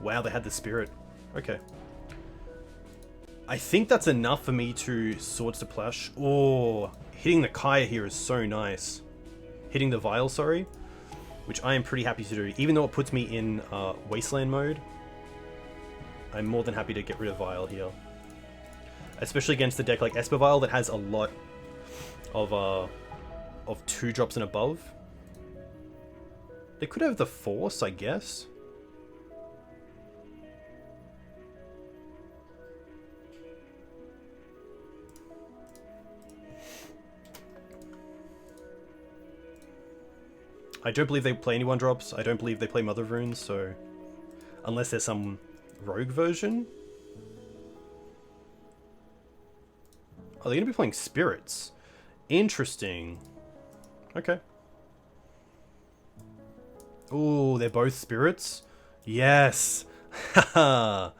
Wow, they had the Spirit. Okay. I think that's enough for me to Swords to Plash. Oh, hitting the Kaya here is so nice. Hitting the Vial, sorry. Which I am pretty happy to do. Even though it puts me in Wasteland mode, I'm more than happy to get rid of Vial here. Especially against a deck like Esper Vial that has a lot of 2 drops and above. They could have the Force, I guess. I don't believe they play any 1-drops. I don't believe they play Mother of Runes, so... Unless there's some rogue version? Oh, they're going to be playing Spirits. Interesting. Okay. Ooh, they're both Spirits? Yes! Haha!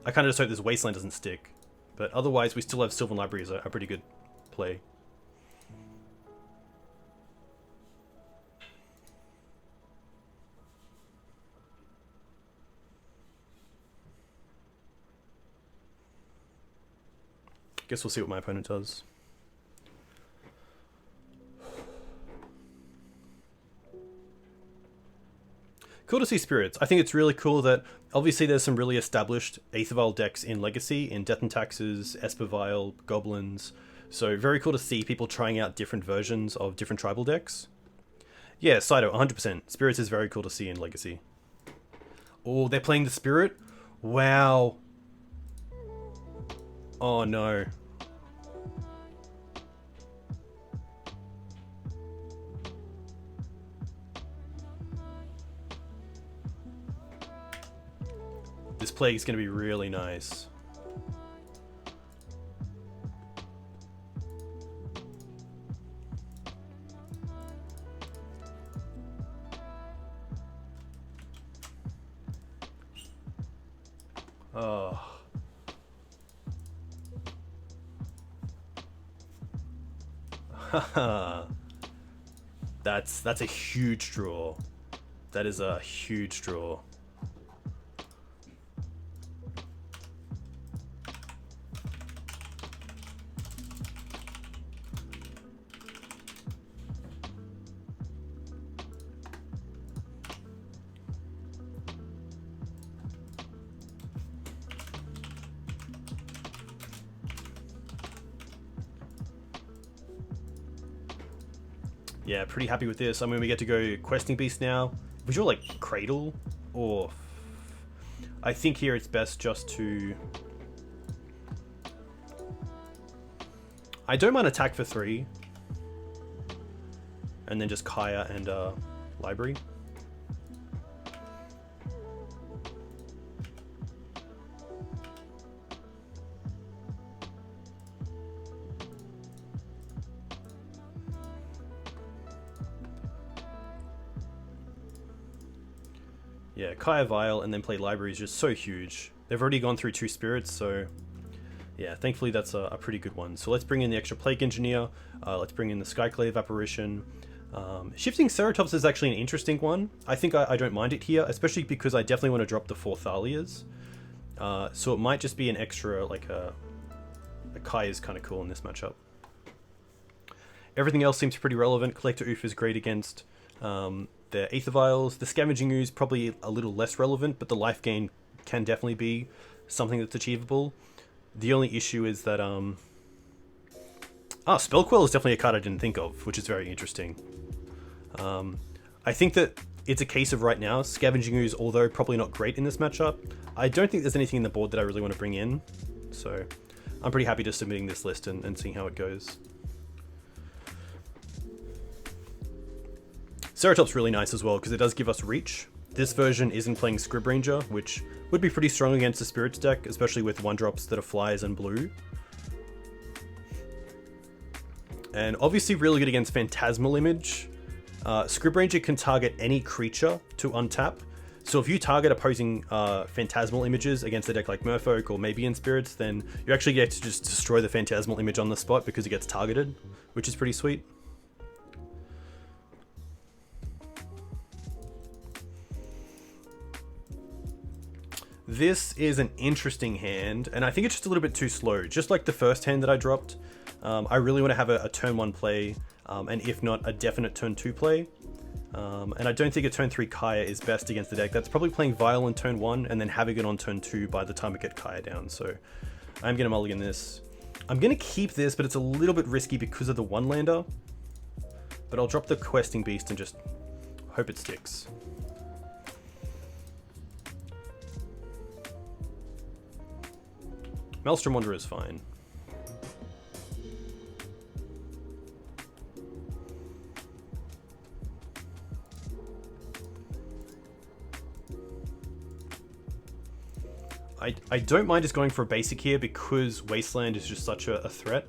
I kind of just hope this Wasteland doesn't stick. But otherwise, we still have Sylvan Library as a pretty good play. Guess we'll see what my opponent does. Cool to see Spirits. I think it's really cool that obviously there's some really established Aether Vial decks in Legacy, in Death and Taxes, Esper Vial, Goblins. So very cool to see people trying out different versions of different tribal decks. Yeah, Saito, 100%. Spirits is very cool to see in Legacy. Oh, they're playing the Spirit? Wow. Oh no. This Plague is going to be really nice. Oh. That's a huge draw. That is a huge draw. Yeah, pretty happy with this. I mean, we get to go Questing Beast now. We draw like Cradle, or I think here it's best just to... I don't mind attack for 3. And then just Kaya and Library. Yeah, Kaya Vial and then play Library is just so huge. They've already gone through 2 spirits, so yeah, thankfully that's a pretty good one. So let's bring in the extra Plague Engineer. Let's bring in the Skyclave Apparition. Shifting Ceratops is actually an interesting one. I think I don't mind it here, especially because I definitely want to drop the 4 Thalias. So it might just be an extra, like a Kai is kind of cool in this matchup. Everything else seems pretty relevant. Collector Oof is great against the Aether Vials. The Scavenging Ooze probably a little less relevant, but the life gain can definitely be something that's achievable. The only issue is that Spellquell is definitely a card I didn't think of, which is very interesting. I think that it's a case of right now, Scavenging Ooze, although probably not great in this matchup, I don't think there's anything in the board that I really want to bring in. So I'm pretty happy just submitting this list and seeing how it goes. Ceratop's really nice as well because it does give us reach. This version isn't playing Scrib Ranger, which would be pretty strong against the Spirits deck, especially with 1-drops that are flyers and blue. And obviously really good against Phantasmal Image. Scrib Ranger can target any creature to untap. So if you target opposing Phantasmal Images against a deck like Merfolk or maybe in Spirits, then you actually get to just destroy the Phantasmal Image on the spot because it gets targeted, which is pretty sweet. This is an interesting hand, and I think it's just a little bit too slow. Just like the first hand that I dropped, I really want to have a turn 1 play, and if not, a definite turn 2 play. And I don't think a turn 3 Kaya is best against the deck. That's probably playing Vial on turn 1, and then having it on turn 2 by the time I get Kaya down. So I'm going to mulligan this. I'm going to keep this, but it's a little bit risky because of the 1-lander. But I'll drop the Questing Beast and just hope it sticks. Maelstrom Wanderer is fine. I don't mind just going for a basic here because Wasteland is just such a threat.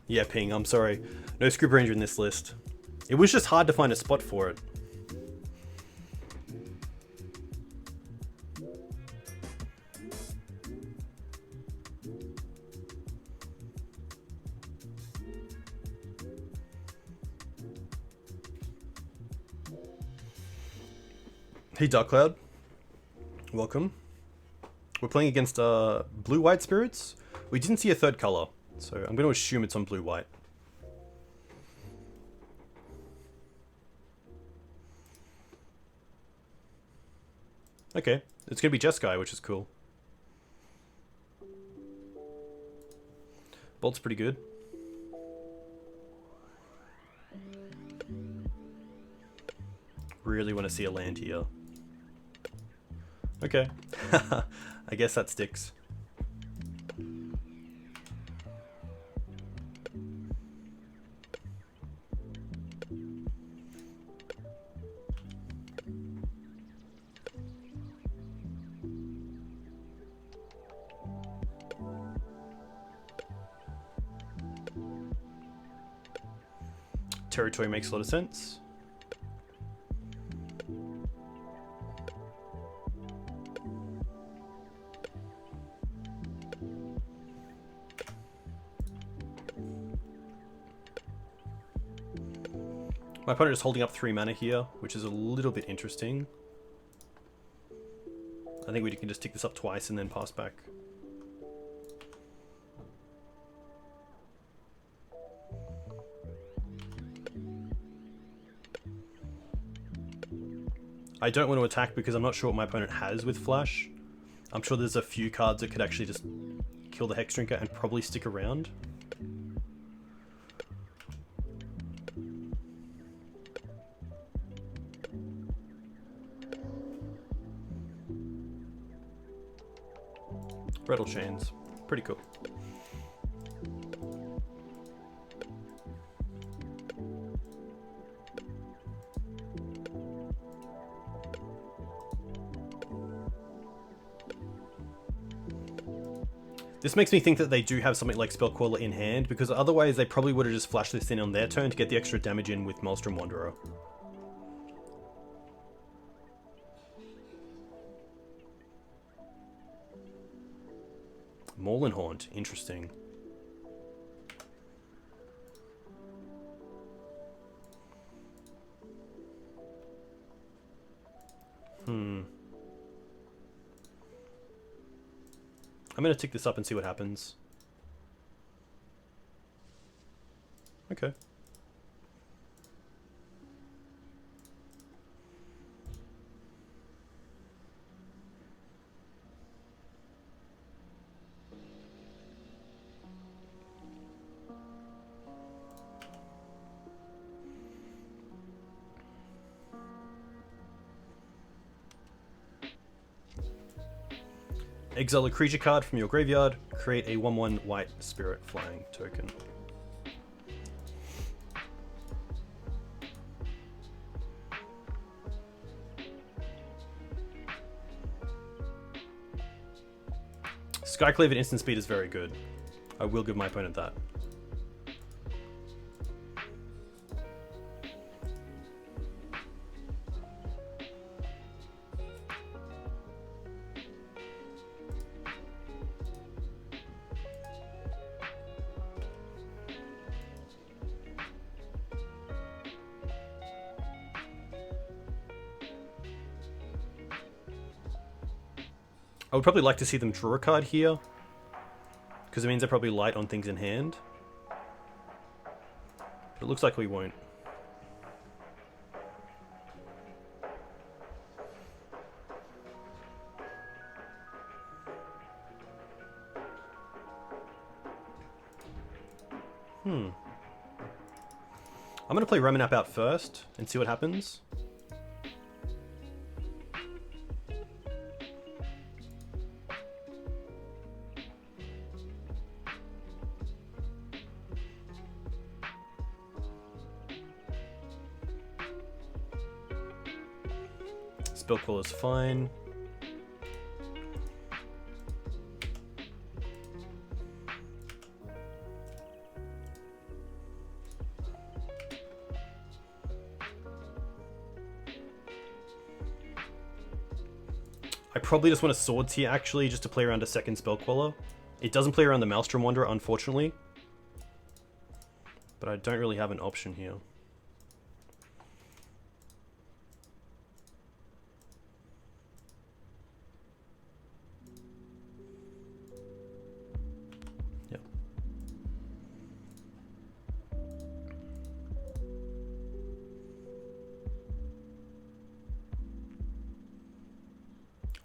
Yeah, Ping, I'm sorry. No Scrib Ranger in this list. It was just hard to find a spot for it. Hey Darkcloud, welcome. We're playing against blue-white spirits. We didn't see a third color, so I'm going to assume it's on blue-white. Okay, it's going to be Jeskai, which is cool. Bolt's pretty good. Really want to see a land here. Okay, I guess that sticks. Territory makes a lot of sense. My opponent is holding up 3 mana here, which is a little bit interesting. I think we can just tick this up twice and then pass back. I don't want to attack because I'm not sure what my opponent has with Flash. I'm sure there's a few cards that could actually just kill the Hex Drinker and probably stick around. Rattle Chains, pretty cool. This makes me think that they do have something like Spellcaller in hand, because otherwise they probably would have just flashed this in on their turn to get the extra damage in with Maelstrom Wanderer. Maulin Haunt, interesting. I'm going to tick this up and see what happens. Okay. Exile a creature card from your graveyard, create a 1/1 white spirit flying token. Skyclave at instant speed is very good. I will give my opponent that. I would probably like to see them draw a card here, because it means they're probably light on things in hand. But it looks like we won't. I'm going to play Reminap out first and see what happens. Spellcaller is fine. I probably just want a Swords here, actually, just to play around a second Spellcaller. It doesn't play around the Maelstrom Wanderer, unfortunately. But I don't really have an option here.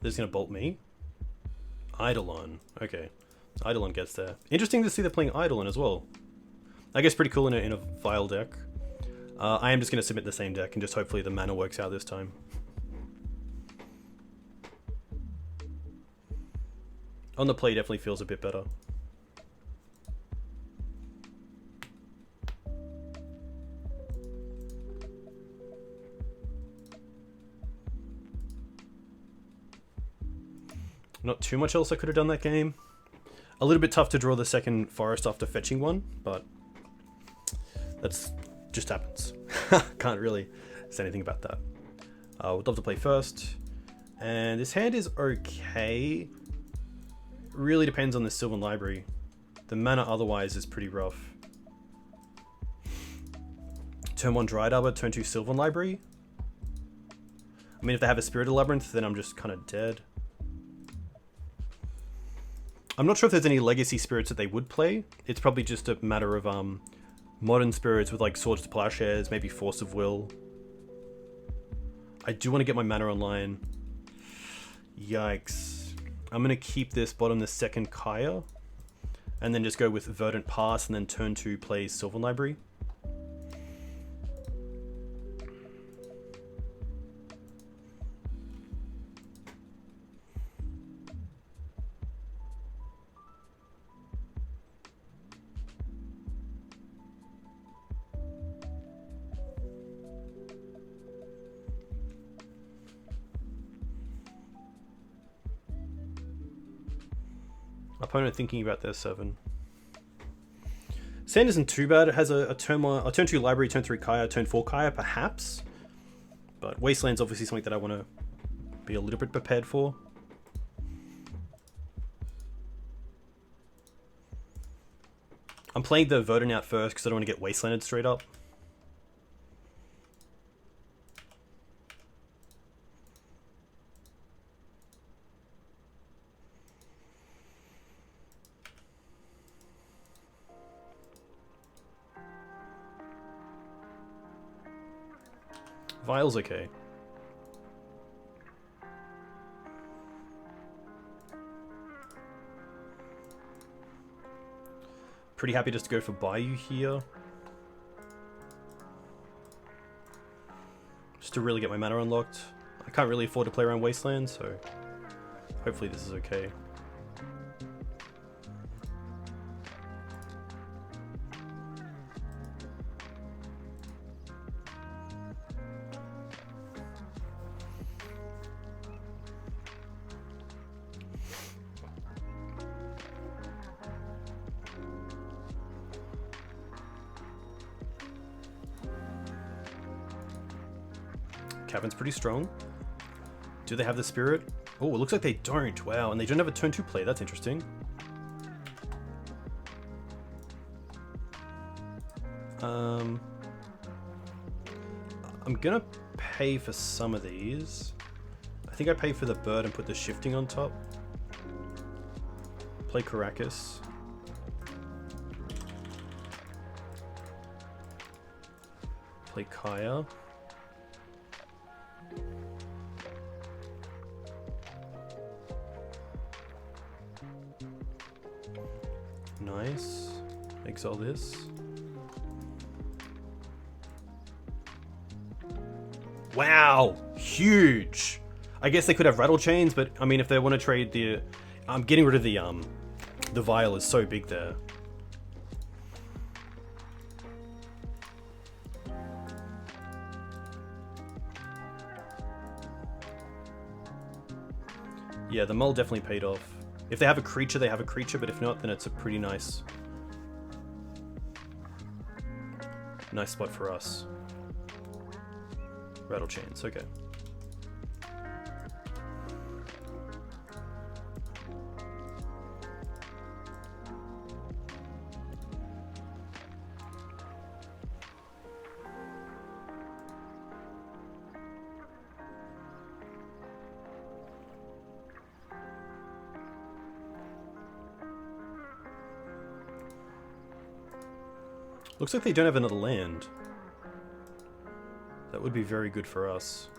They're just going to bolt me. Eidolon. Okay. Eidolon gets there. Interesting to see they're playing Eidolon as well. I guess pretty cool in a Vile deck. I am just going to submit the same deck and just hopefully the mana works out this time. On the play definitely feels a bit better. Not too much else I could have done that game. A little bit tough to draw the second forest after fetching one, but that's just happens. Can't really say anything about that. Would love to play first. And this hand is okay. Really depends on the Sylvan Library. The mana otherwise is pretty rough. Turn 1 Dryad Arbor, turn 2 Sylvan Library. I mean, if they have a Spirited Labyrinth, then I'm just kind of dead. I'm not sure if there's any legacy spirits that they would play. It's probably just a matter of modern spirits with like Swords to Plowshares, maybe Force of Will. I do want to get my mana online. Yikes. I'm going to keep this bottom the second Kaya. And then just go with Verdant Pass and then turn 2 play Sylvan Library. Opponent thinking about their 7. Sand isn't too bad. It has a turn 2 library, turn 3 Kaya, turn 4 Kaya, perhaps. But Wasteland's obviously something that I want to be a little bit prepared for. I'm playing the Verdant out first because I don't want to get Wastelanded straight up. Vial's okay. Pretty happy just to go for Bayou here. Just to really get my mana unlocked. I can't really afford to play around Wasteland, so hopefully this is okay. Cavern's pretty strong. Do they have the spirit? Oh, it looks like they don't. Wow, and they don't have a turn 2 play. That's interesting. I'm gonna pay for some of these. I think I pay for the bird and put the shifting on top. Play Caracas. Play Kaya. Nice. Exile this. Wow! Huge! I guess they could have rattle chains, but I mean if they want to trade the... I'm getting rid of the vial is so big there. Yeah, the mull definitely paid off. If they have a creature, they have a creature, but if not, then it's a pretty nice spot for us. Rattle chains, okay. Looks like they don't have another land. That would be very good for us.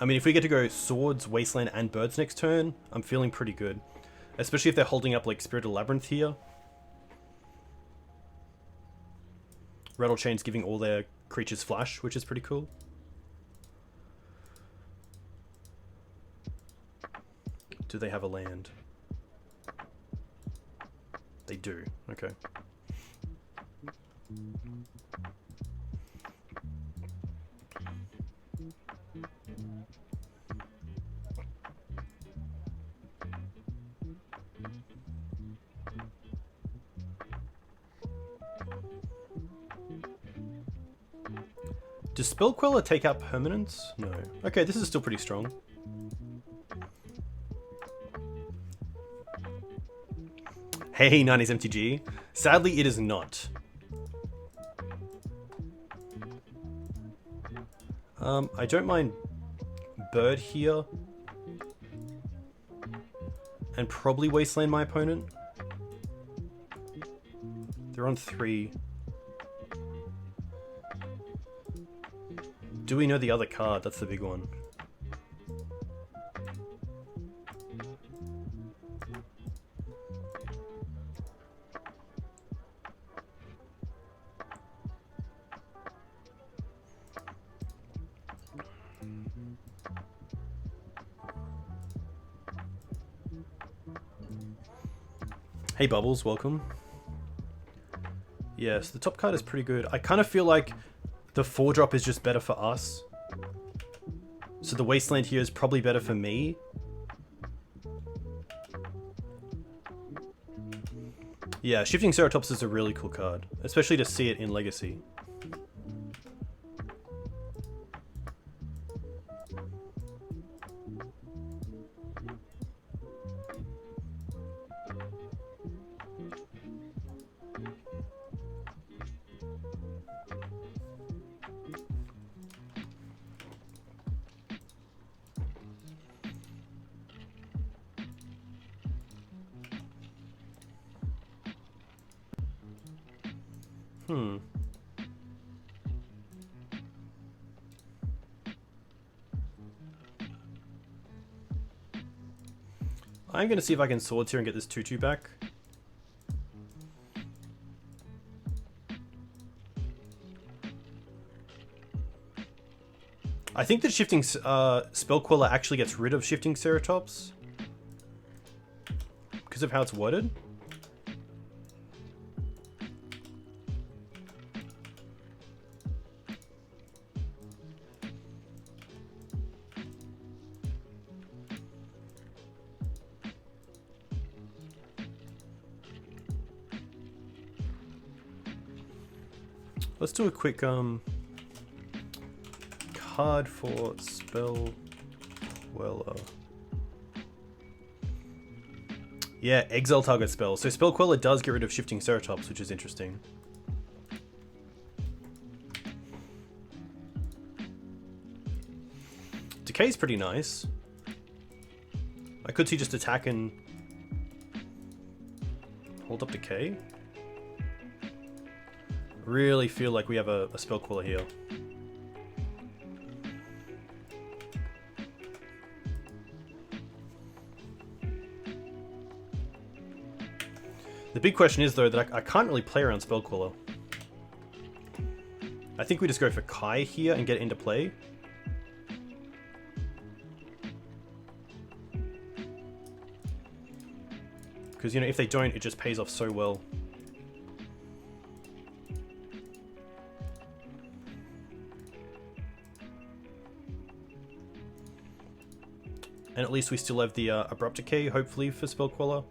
I mean, if we get to go Swords, Wasteland, and Birds next turn, I'm feeling pretty good. Especially if they're holding up like Spirited Labyrinth here. Rattle Chain's giving all their creatures flash, which is pretty cool. Do they have a land? They do. Okay. Does Spell Queller take out permanents? No. Okay, this is still pretty strong. Hey, 90s MTG. Sadly, it is not. I don't mind Bird here. And probably Wasteland my opponent. They're on 3. Do we know the other card? That's the big one. Hey Bubbles, welcome. Yes, the top card is pretty good. I kind of feel like The 4-drop is just better for us. So the Wasteland here is probably better for me. Yeah, Shifting Ceratops is a really cool card, especially to see it in Legacy. I'm going to see if I can Swords here and get this 2-2 back. I think that Shifting Spellqueller actually gets rid of Shifting Ceratops because of how it's worded. Let's do a quick card for Spellqueller. Yeah, exile target spell. So Spellqueller does get rid of Shifting Ceratops, which is interesting. Decay is pretty nice. I could see just attack and hold up Decay. Really feel like we have a Spellqueller here. The big question is, though, that I can't really play around Spellqueller. I think we just go for Kai here and get it into play. Because, you know, if they don't, it just pays off so well. And at least we still have the Abrupt Decay, hopefully, for Spellqueller.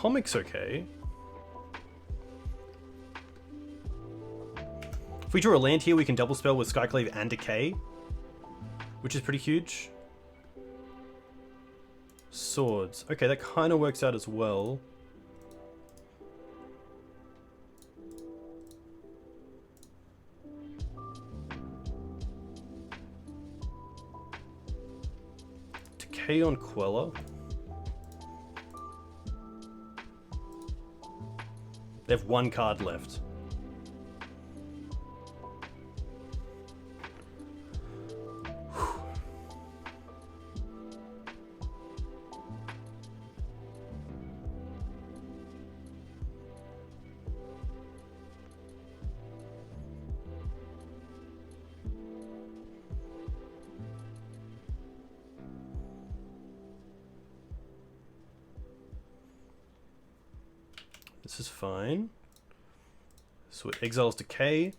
Atomic's okay. If we draw a land here, we can double spell with Skyclave and Decay, which is pretty huge. Swords. Okay, that kind of works out as well. Decay on Queller. They have one card left. This is fine. So it exiles Decay.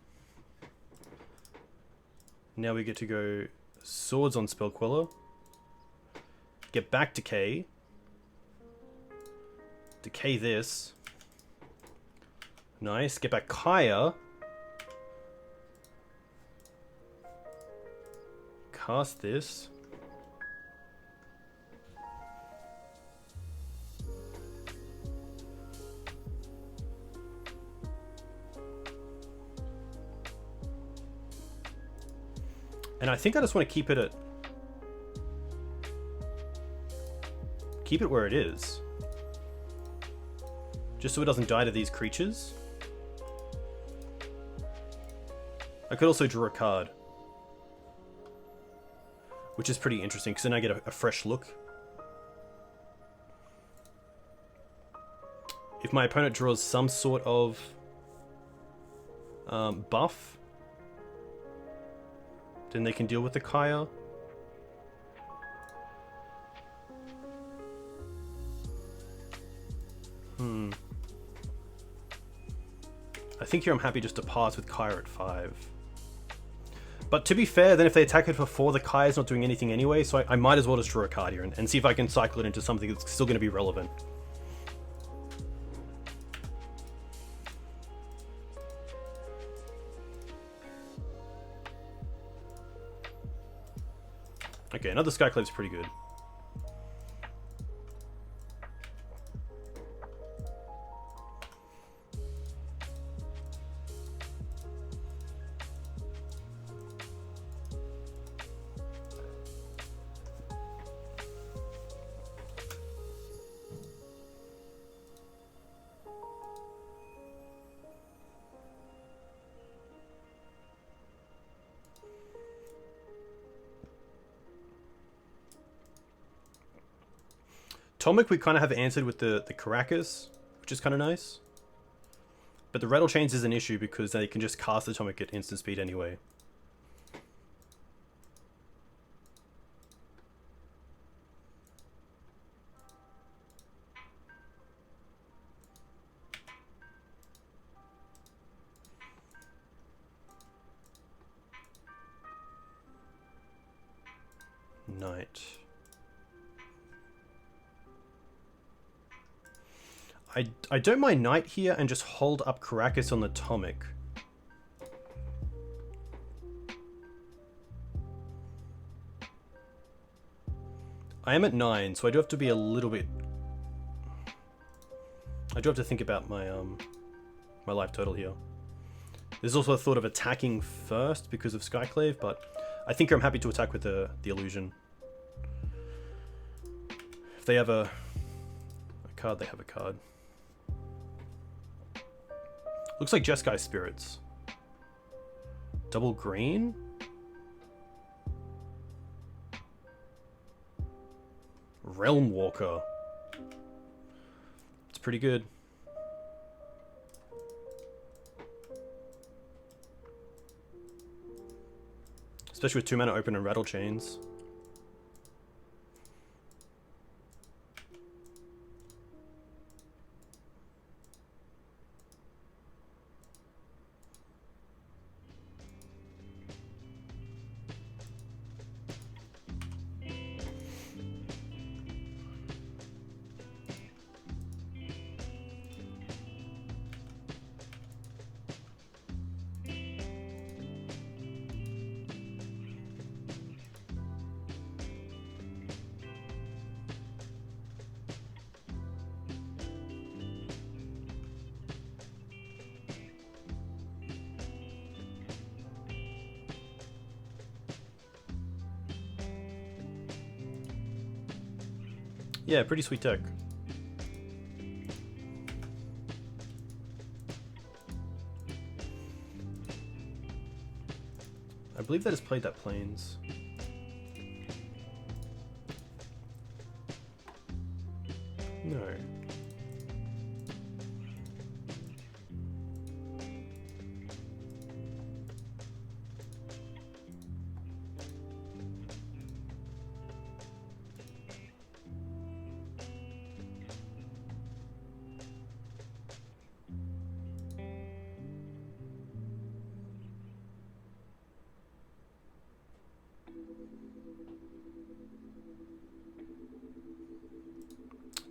Now we get to go Swords on Spellqueller. Get back Decay. Decay this. Nice. Get back Kaya. Cast this. And I think I just want to keep it where it is. Just so it doesn't die to these creatures. I could also draw a card, which is pretty interesting because then I get a fresh look. If my opponent draws some sort of buff, then they can deal with the Kaya. I think here I'm happy just to pass with Kaya at 5. But to be fair, then if they attack it for 4, the Kaya's not doing anything anyway, so I might as well just draw a card here and see if I can cycle it into something that's still going to be relevant. Okay, another Skyclave's pretty good. Atomic we kind of have answered with the Caracas, which is kind of nice. But the Rattle Chains is an issue because they can just cast Atomic at instant speed anyway. Knight. I don't mind Knight here and just hold up Caracas on the Atomic. I am at 9, so I do have to be a little bit... I do have to think about my my life total here. There's also a thought of attacking first because of Skyclave, but I think I'm happy to attack with the illusion. If they have a card, they have a card. Looks like Jeskai Spirits. Double green? Realm Walker. It's pretty good. Especially with 2 mana open and Rattle Chains. Yeah, pretty sweet deck. I believe that has played that Plains. No.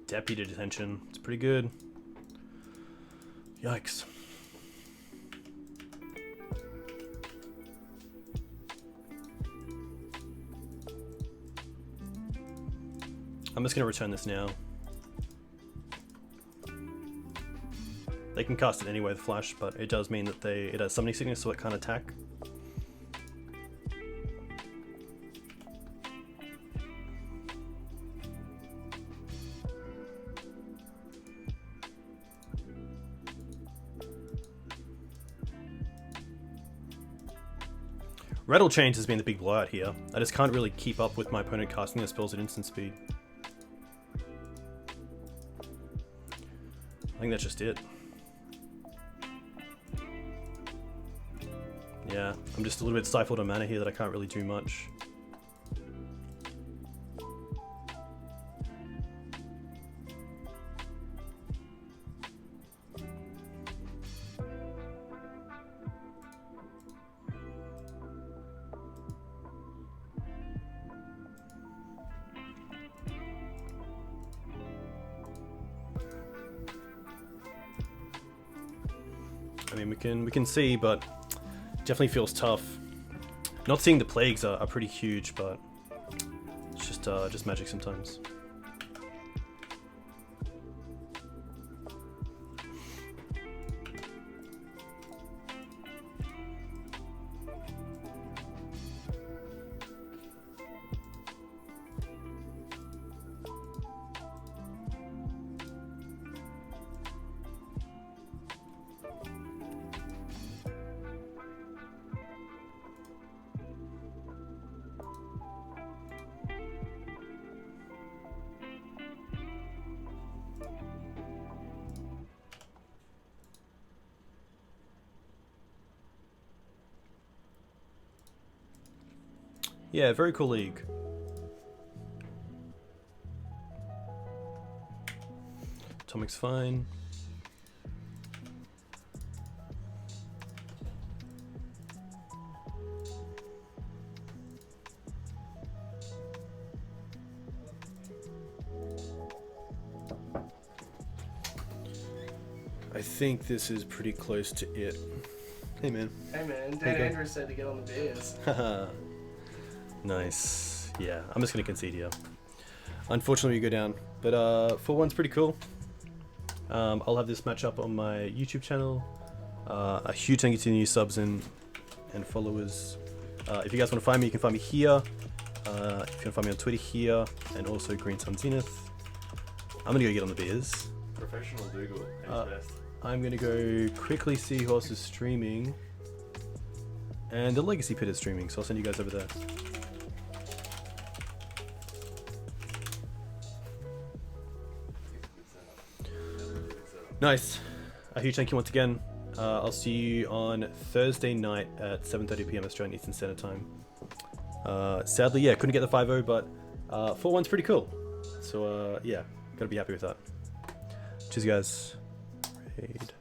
Deputy Detention. It's pretty good. Yikes. I'm just going to return this now. They can cast it anyway with Flash, but it does mean that it has Summoning Sickness, so it can't attack. Rattle Chains has been the big blowout here. I just can't really keep up with my opponent casting their spells at instant speed. I think that's just it. Yeah, I'm just a little bit stifled on mana here that I can't really do much. I mean, we can see, but definitely feels tough. Not seeing the plagues are pretty huge, but it's just magic sometimes. Yeah, very cool league. Atomic's fine. I think this is pretty close to it. Hey man. Hey man, Dan Andrews said to get on the beers. Haha. Nice. Yeah, I'm just going to concede here. Unfortunately, we go down. But 4-1's pretty cool. I'll have this match up on my YouTube channel. A huge thank you to the new subs and followers. If you guys want to find me, you can find me here. If you want to find me on Twitter here. And also Green Sun Zenith. I'm going to go get on the beers. Professional Dougal, who's best? I'm going to go quickly see who else is streaming. And the Legacy Pit is streaming, so I'll send you guys over there. Nice. A huge thank you once again. I'll see you on Thursday night at 7:30 PM Australian Eastern Standard Time. Sadly, yeah, couldn't get the 5-0, but 4-1's pretty cool. So, yeah, gotta be happy with that. Cheers, guys. Raid.